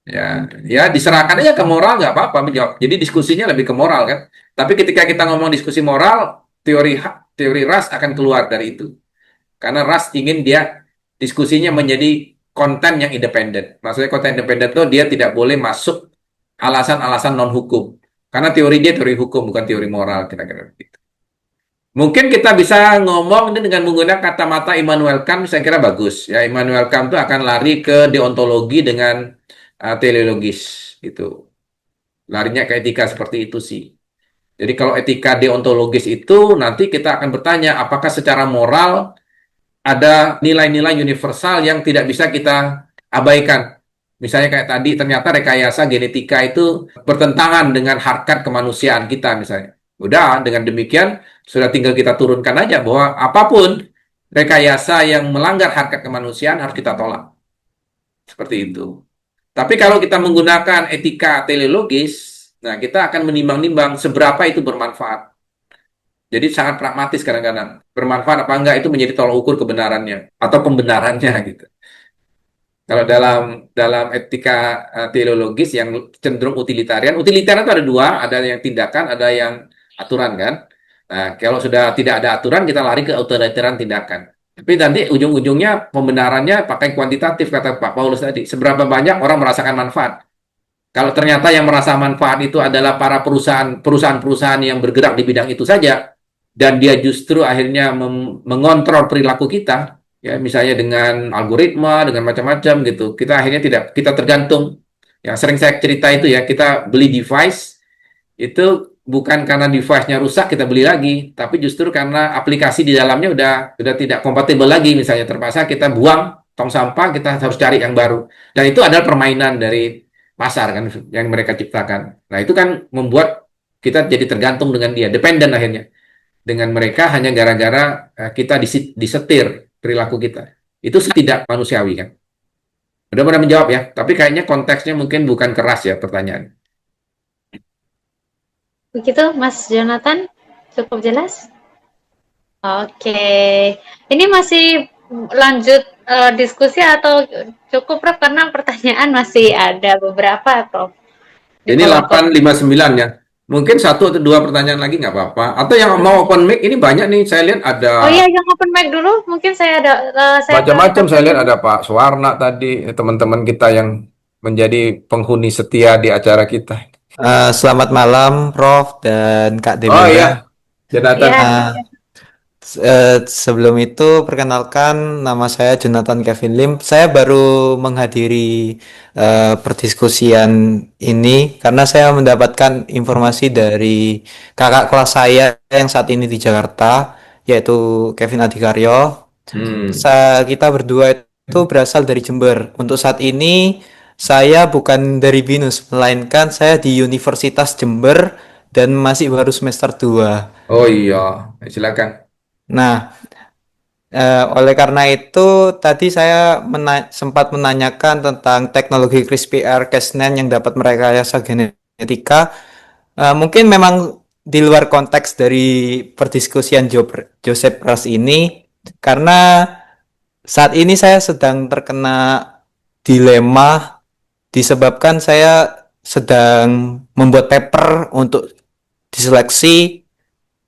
Ya diserahkan aja ke moral nggak apa-apa menjawab. Jadi diskusinya lebih ke moral kan. Tapi ketika kita ngomong diskusi moral, teori ras akan keluar dari itu. Karena ras ingin dia diskusinya menjadi konten yang independen. Maksudnya konten independen itu dia tidak boleh masuk alasan-alasan non hukum. Karena teori dia teori hukum bukan teori moral kira-kira begitu. Mungkin kita bisa ngomong ini dengan menggunakan kata-kata Immanuel Kant, saya kira bagus. Ya, Immanuel Kant itu akan lari ke deontologi dengan teleologis gitu. Larinya ke etika seperti itu sih. Jadi kalau etika deontologis itu nanti kita akan bertanya apakah secara moral ada nilai-nilai universal yang tidak bisa kita abaikan. Misalnya kayak tadi ternyata rekayasa genetika itu bertentangan dengan harkat kemanusiaan kita misalnya. Udah dengan demikian sudah tinggal kita turunkan aja bahwa apapun rekayasa yang melanggar harkat kemanusiaan harus kita tolak. Seperti itu. Tapi kalau kita menggunakan etika teleologis, nah kita akan menimbang-nimbang seberapa itu bermanfaat. Jadi sangat pragmatis kadang-kadang. Bermanfaat apa enggak itu menjadi tolak ukur kebenarannya atau pembenarannya gitu. Kalau dalam etika teleologis yang cenderung utilitarian itu ada dua, ada yang tindakan, ada yang aturan kan. Nah, kalau sudah tidak ada aturan kita lari ke utilitarian tindakan. Tapi nanti ujung-ujungnya pembenarannya pakai kuantitatif, kata Pak Paulus tadi. Seberapa banyak orang merasakan manfaat? Kalau ternyata yang merasa manfaat itu adalah para perusahaan-perusahaan yang bergerak di bidang itu saja, dan dia justru akhirnya mengontrol perilaku kita, ya misalnya dengan algoritma, dengan macam-macam gitu, kita akhirnya tidak, kita tergantung. Yang sering saya cerita itu ya, kita beli device itu bukan karena device-nya rusak kita beli lagi, tapi justru karena aplikasi di dalamnya udah tidak kompatibel lagi, misalnya terpaksa kita buang tong sampah, kita harus cari yang baru. Dan itu adalah permainan dari pasar kan yang mereka ciptakan. Nah, itu kan membuat kita jadi tergantung dengan dia, dependen akhirnya dengan mereka hanya gara-gara kita disetir perilaku kita. Itu tidak manusiawi kan. Mudah-mudahan menjawab ya, tapi kayaknya konteksnya mungkin bukan keras ya pertanyaan. Begitu, Mas Jonathan? Cukup jelas? Oke. Ini masih lanjut diskusi atau cukup, Prof? Karena pertanyaan masih ada beberapa, Prof. Ini 859 ya. Mungkin satu atau dua pertanyaan lagi nggak apa-apa. Atau yang mau open mic, ini banyak nih. Saya lihat ada... Oh iya, yang open mic dulu. Mungkin saya ada... macam-macam saya lihat ada Pak Suwarna tadi. Teman-teman kita yang menjadi penghuni setia di acara kita. Selamat malam, Prof. dan Kak Oh Demira. iya, Jonathan. Sebelum itu, perkenalkan nama saya Jonathan Kevin Lim. Saya baru menghadiri perdiskusian ini karena saya mendapatkan informasi dari kakak kelas saya yang saat ini di Jakarta, yaitu Kevin Adikaryo. Kita berdua itu berasal dari Jember. Untuk saat ini, saya bukan dari BINUS, melainkan saya di Universitas Jember dan masih baru semester 2. Oh iya, silakan. Nah, oleh karena itu tadi saya sempat menanyakan tentang teknologi CRISPR-Cas9 yang dapat merekayasa genetika. Mungkin memang di luar konteks dari perdiskusian Joseph Ras ini, karena saat ini saya sedang terkena dilema disebabkan saya sedang membuat paper untuk diseleksi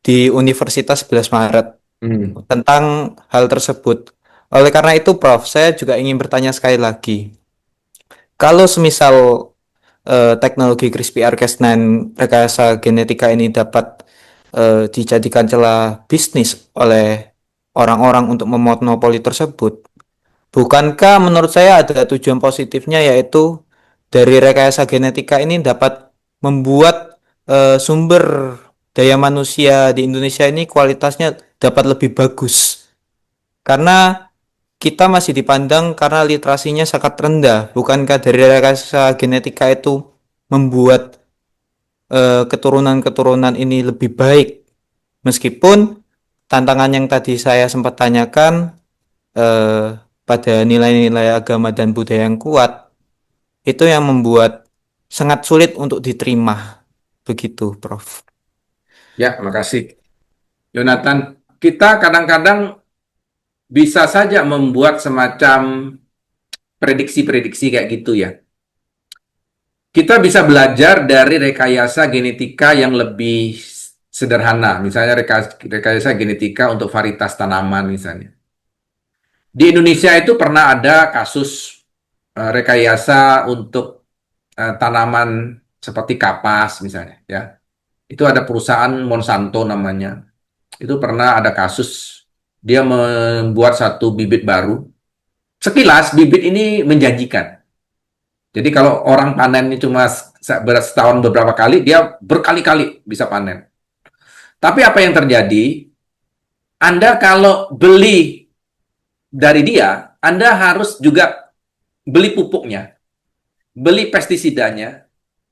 di Universitas 11 Maret tentang hal tersebut. Oleh karena itu, Prof, saya juga ingin bertanya sekali lagi. Kalau semisal teknologi CRISPR-Cas9 rekayasa genetika ini dapat dijadikan celah bisnis oleh orang-orang untuk memonopoli tersebut, bukankah menurut saya ada tujuan positifnya, yaitu dari rekayasa genetika ini dapat membuat sumber daya manusia di Indonesia ini kualitasnya dapat lebih bagus. Karena kita masih dipandang karena literasinya sangat rendah. Bukankah dari rekayasa genetika itu membuat keturunan-keturunan ini lebih baik? Meskipun tantangan yang tadi saya sempat tanyakan pada nilai-nilai agama dan budaya yang kuat, itu yang membuat sangat sulit untuk diterima. Begitu, Prof. Ya, makasih. Jonathan, kita kadang-kadang bisa saja membuat semacam prediksi-prediksi kayak gitu ya. Kita bisa belajar dari rekayasa genetika yang lebih sederhana. Misalnya rekayasa genetika untuk varietas tanaman misalnya. Di Indonesia itu pernah ada kasus rekayasa untuk tanaman seperti kapas misalnya ya. Itu ada perusahaan Monsanto namanya. Itu pernah ada kasus dia membuat satu bibit baru. Sekilas bibit ini menjanjikan. Jadi kalau orang panennya cuma setahun beberapa kali, dia berkali-kali bisa panen. Tapi apa yang terjadi? Anda kalau beli dari dia, Anda harus juga beli pupuknya, beli pestisidanya,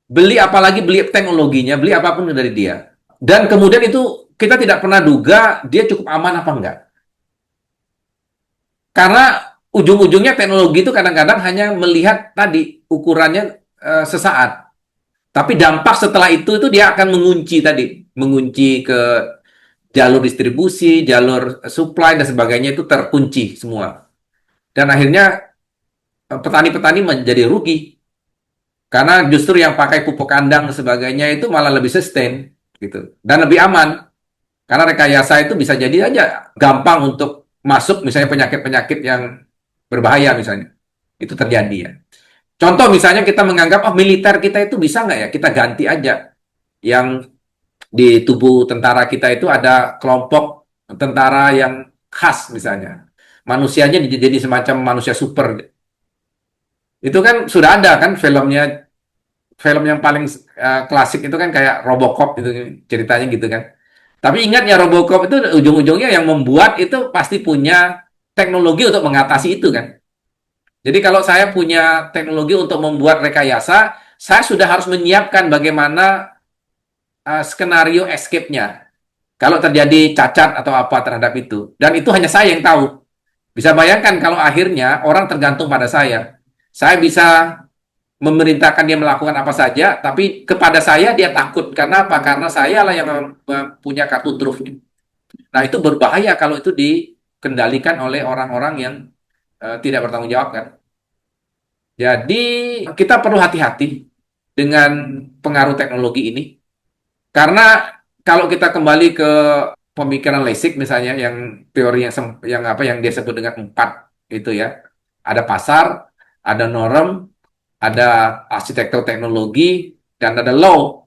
beli apalagi beli teknologinya, beli apapun dari dia. Dan kemudian itu kita tidak pernah duga dia cukup aman apa enggak. Karena ujung-ujungnya teknologi itu kadang-kadang hanya melihat tadi ukurannya sesaat. Tapi dampak setelah itu dia akan mengunci ke jalur distribusi, jalur supply dan sebagainya itu terkunci semua. Dan akhirnya petani-petani menjadi rugi. Karena justru yang pakai pupuk kandang dan sebagainya itu malah lebih sustain gitu dan lebih aman. Karena rekayasa itu bisa jadi aja gampang untuk masuk misalnya penyakit-penyakit yang berbahaya misalnya. Itu terjadi ya. Contoh misalnya kita menganggap, oh militer kita itu bisa nggak ya, kita ganti aja. Yang di tubuh tentara kita itu ada kelompok tentara yang khas misalnya. Manusianya jadi semacam manusia super. Itu kan sudah ada kan filmnya, film yang paling klasik itu kan kayak Robocop itu ceritanya gitu kan. Tapi ingat ya Robocop itu ujung-ujungnya yang membuat itu pasti punya teknologi untuk mengatasi itu kan. Jadi kalau saya punya teknologi untuk membuat rekayasa, saya sudah harus menyiapkan bagaimana skenario escape-nya. Kalau terjadi cacat atau apa terhadap itu. Dan itu hanya saya yang tahu. Bisa bayangkan kalau akhirnya orang tergantung pada saya. Saya bisa memerintahkan dia melakukan apa saja, tapi kepada saya dia takut. Karena apa? Karena saya lah yang punya kartu trufnya. Nah, itu berbahaya kalau itu dikendalikan oleh orang-orang yang tidak bertanggung jawab kan. Jadi, kita perlu hati-hati dengan pengaruh teknologi ini. Karena kalau kita kembali ke pemikiran Lessig misalnya yang teori yang apa yang dia sebut dengan 4 itu ya. Ada pasar, ada norm, ada arsitektur teknologi, dan ada law.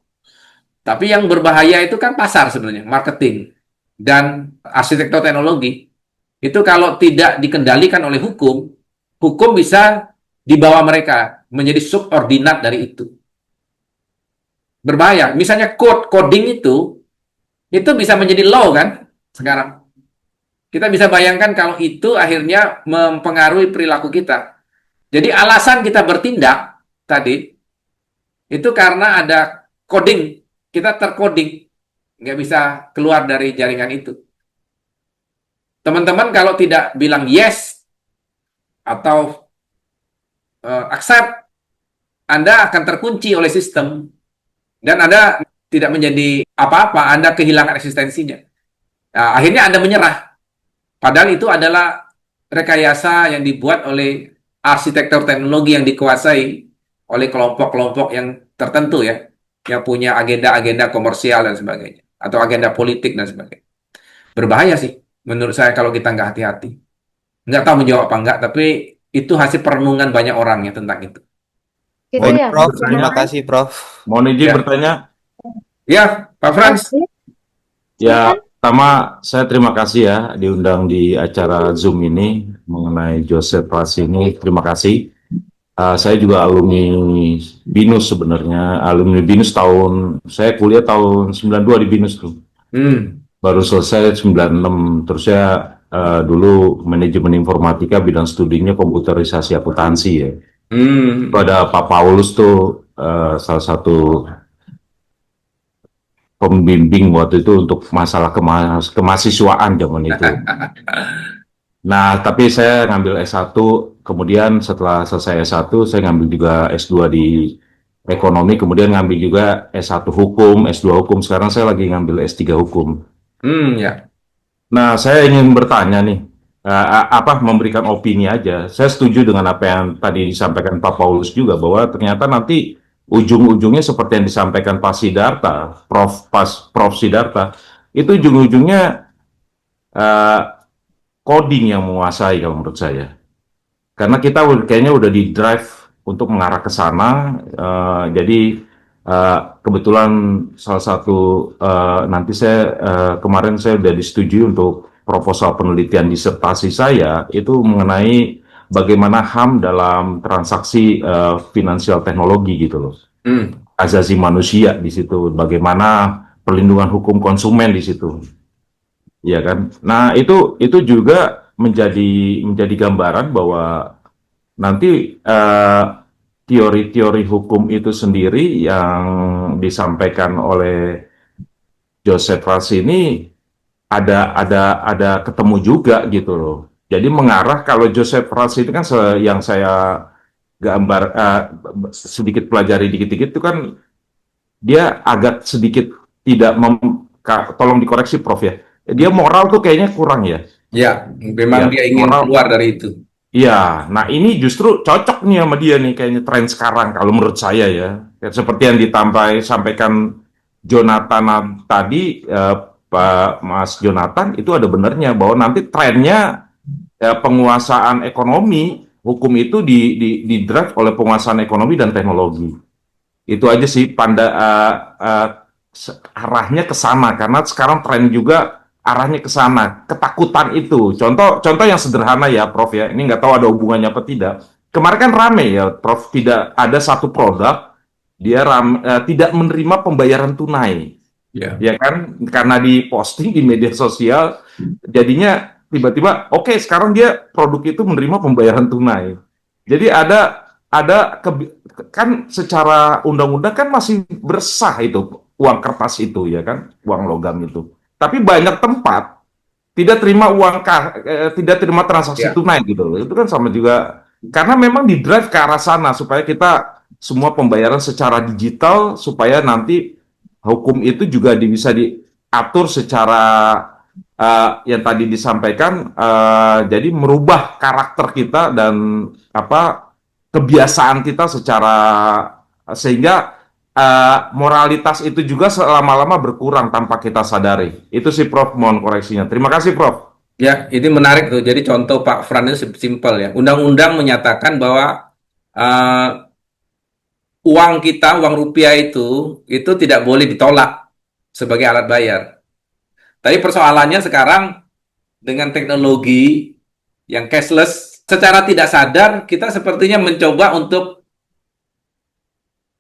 Tapi yang berbahaya itu kan pasar sebenarnya, marketing. Dan arsitektur teknologi. Itu kalau tidak dikendalikan oleh hukum, hukum bisa dibawa mereka menjadi subordinat dari itu. Berbahaya. Misalnya coding itu bisa menjadi law kan sekarang. Kita bisa bayangkan kalau itu akhirnya mempengaruhi perilaku kita. Jadi alasan kita bertindak tadi itu karena ada coding. Kita tercoding. Nggak bisa keluar dari jaringan itu. Teman-teman kalau tidak bilang yes atau accept, Anda akan terkunci oleh sistem. Dan Anda tidak menjadi apa-apa, Anda kehilangan eksistensinya. Nah, akhirnya Anda menyerah. Padahal itu adalah rekayasa yang dibuat oleh arsitektur teknologi yang dikuasai oleh kelompok-kelompok yang tertentu ya, yang punya agenda-agenda komersial dan sebagainya, atau agenda politik dan sebagainya. Berbahaya sih, menurut saya kalau kita nggak hati-hati. Nggak tahu menjawab apa nggak, tapi itu hasil perenungan banyak orang ya tentang itu. Gitu Baik, ya, Prof. Pak. Terima kasih, Prof. Mohon izin Ya. bertanya. Ya, Pak Frans. Ya, pertama saya terima kasih ya diundang di acara Zoom ini mengenai Joseph Ras ini. Terima kasih. Saya juga alumni BINUS sebenarnya. Alumni BINUS saya kuliah tahun 92 di BINUS tuh. Baru selesai 96. Terus saya dulu manajemen informatika, bidang studinya komputerisasi akuntansi ya. Pada Pak Paulus tuh salah satu pembimbing waktu itu untuk masalah kemahasiswaan zaman itu. Nah, tapi saya ngambil S1, kemudian setelah selesai S1, saya ngambil juga S2 di ekonomi, kemudian ngambil juga S1 hukum, S2 hukum, sekarang saya lagi ngambil S3 hukum. Ya. Nah, saya ingin bertanya nih, memberikan opini aja. Saya setuju dengan apa yang tadi disampaikan Pak Paulus juga, bahwa ternyata nanti ujung-ujungnya seperti yang disampaikan Pak Sidarta, Prof Sidarta, itu ujung-ujungnya coding yang menguasai kalau menurut saya. Karena kita kayaknya udah di drive untuk mengarah ke sana. Jadi kebetulan salah satu nanti kemarin saya udah disetujui untuk proposal penelitian disertasi saya itu mengenai bagaimana HAM dalam transaksi finansial teknologi gitu loh. Asasi manusia di situ, bagaimana perlindungan hukum konsumen di situ. Ya kan? Nah, itu juga menjadi gambaran bahwa nanti teori-teori hukum itu sendiri yang disampaikan oleh Joseph Ras ini ada ketemu juga gitu loh. Jadi mengarah, kalau Joseph Ras itu kan yang saya gambar sedikit pelajari dikit-dikit itu kan dia agak sedikit tidak tolong dikoreksi Prof ya. Dia moral tuh kayaknya kurang ya. Ya, memang dia ingin keluar dari itu. Iya, nah ini justru cocok nih sama dia nih kayaknya tren sekarang kalau menurut saya ya. Seperti yang disampaikan Jonathan tadi, Pak Mas Jonathan itu ada benernya bahwa nanti trennya penguasaan ekonomi hukum itu di drive oleh penguasaan ekonomi dan teknologi. Itu aja sih arahnya ke sana karena sekarang tren juga arahnya ke sana. Ketakutan itu. Contoh yang sederhana ya, Prof ya. Ini nggak tahu ada hubungannya apa tidak. Kemarin kan rame ya, Prof. Tidak ada satu produk dia tidak menerima pembayaran tunai. Ya kan, karena diposting di media sosial, jadinya tiba-tiba, oke, sekarang dia produk itu menerima pembayaran tunai. Jadi kan secara undang-undang kan masih bersah itu uang kertas itu ya kan, uang logam itu. Tapi banyak tempat tidak terima tidak terima transaksi tunai gitu loh. Itu kan sama juga karena memang di drive ke arah sana supaya kita semua pembayaran secara digital supaya nanti hukum itu juga bisa diatur secara yang tadi disampaikan, jadi merubah karakter kita dan kebiasaan kita secara sehingga moralitas itu juga selama-lama berkurang tanpa kita sadari. Itu sih Prof, mohon koreksinya. Terima kasih Prof. Ya, ini menarik tuh. Jadi contoh Pak Fran itu simpel ya. Undang-undang menyatakan bahwa uang kita, uang rupiah itu tidak boleh ditolak sebagai alat bayar. Tapi persoalannya sekarang dengan teknologi yang cashless, secara tidak sadar kita sepertinya mencoba untuk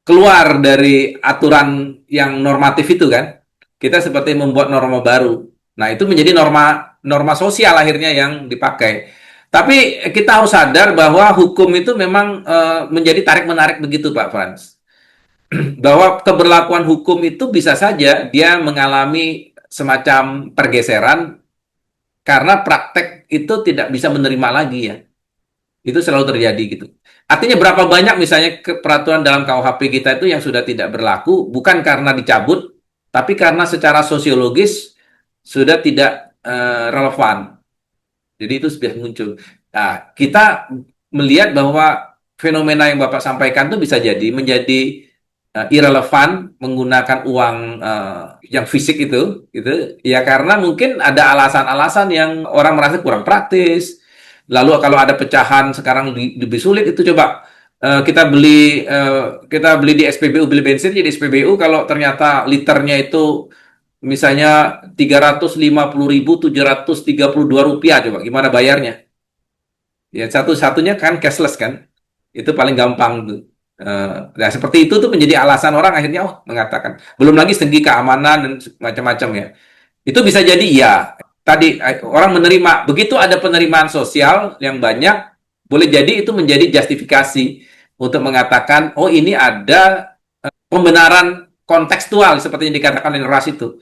keluar dari aturan yang normatif itu kan. Kita seperti membuat norma baru. Nah, itu menjadi norma sosial akhirnya yang dipakai. Tapi kita harus sadar bahwa hukum itu memang menjadi tarik-menarik begitu, Pak Frans. Bahwa keberlakuan hukum itu bisa saja dia mengalami semacam pergeseran karena praktek itu tidak bisa menerima lagi ya. Itu selalu terjadi gitu. Artinya berapa banyak misalnya peraturan dalam KUHP kita itu yang sudah tidak berlaku bukan karena dicabut, tapi karena secara sosiologis sudah tidak relevan. Jadi itu sudah muncul. Nah, kita melihat bahwa fenomena yang Bapak sampaikan itu bisa jadi menjadi irrelevan menggunakan uang yang fisik itu, gitu. Ya karena mungkin ada alasan-alasan yang orang merasa kurang praktis. Lalu kalau ada pecahan sekarang lebih sulit itu coba kita beli di SPBU, beli bensin jadi SPBU kalau ternyata liternya itu misalnya 350.732 rupiah, coba gimana bayarnya? Ya satu-satunya kan cashless kan, itu paling gampang tuh. Nah seperti itu tuh menjadi alasan orang akhirnya mengatakan. Belum lagi segi keamanan dan macam-macam ya. Itu bisa jadi ya. Tadi orang menerima, begitu ada penerimaan sosial yang banyak, boleh jadi itu menjadi justifikasi untuk mengatakan, oh ini ada pembenaran kontekstual seperti yang dikatakan oleh Ras itu.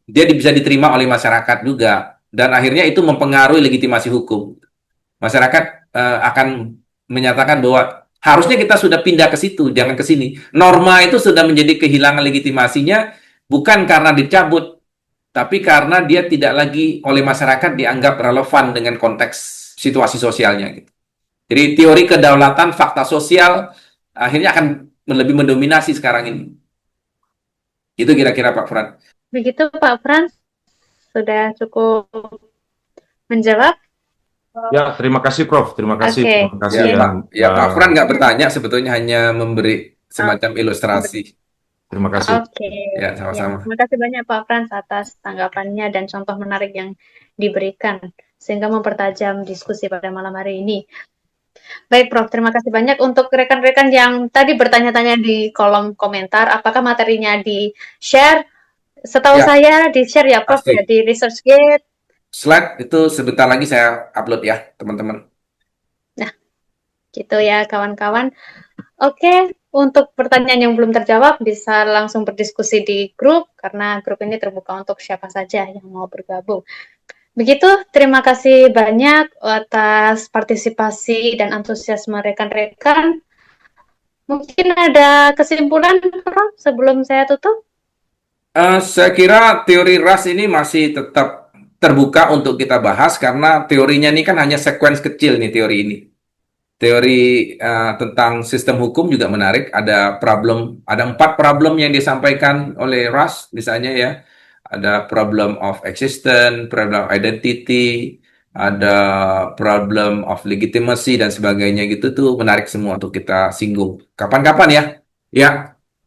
Dia bisa diterima oleh masyarakat juga. Dan akhirnya itu mempengaruhi legitimasi hukum. Masyarakat akan menyatakan bahwa harusnya kita sudah pindah ke situ, jangan ke sini. Norma itu sudah menjadi kehilangan legitimasinya, bukan karena dicabut, tapi karena dia tidak lagi oleh masyarakat dianggap relevan dengan konteks situasi sosialnya. Gitu. Jadi teori kedaulatan fakta sosial akhirnya akan lebih mendominasi sekarang ini. Itu kira-kira Pak Fran. Begitu Pak Frans, sudah cukup menjawab. Ya, terima kasih Prof. Terima kasih. Okay. Terima kasih ya, Pak Fran nggak bertanya, sebetulnya hanya memberi semacam ilustrasi. Terima kasih. Oke. Ya, sama-sama. Terima kasih banyak Pak Frans atas tanggapannya dan contoh menarik yang diberikan sehingga mempertajam diskusi pada malam hari ini. Baik Prof, terima kasih banyak untuk rekan-rekan yang tadi bertanya-tanya di kolom komentar. Apakah materinya di-share? Setahu saya di-share ya Prof ya, di ResearchGate. Slide itu sebentar lagi saya upload ya teman-teman. Nah, gitu ya kawan-kawan. Oke, untuk pertanyaan yang belum terjawab bisa langsung berdiskusi di grup karena grup ini terbuka untuk siapa saja yang mau bergabung. Begitu, terima kasih banyak atas partisipasi dan antusiasme rekan-rekan. Mungkin ada kesimpulan Prof sebelum saya tutup? Saya kira teori RAS ini masih tetap terbuka untuk kita bahas karena teorinya ini kan hanya sekuens kecil nih teori ini. Teori tentang sistem hukum juga menarik. Ada 4 problem yang disampaikan oleh Russ misalnya ya. ada problem of existence, problem of identity, ada problem of legitimacy dan sebagainya gitu tuh menarik semua untuk kita singgung kapan-kapan ya. Ya,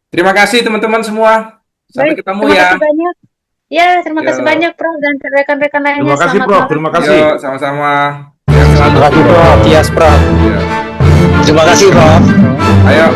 terima kasih teman-teman semua. Sampai Baik, ketemu terima ya. kasih banyak. Ya, terima kasih Yo, banyak Prof dan rekan-rekan lainnya. Terima kasih, Selamat Prof. malam. Terima kasih. yo, sama-sama. Ya, selalu. Terima kasih, Prof. Yes, Prof. Ya. Terima kasih, Prof. Ayo.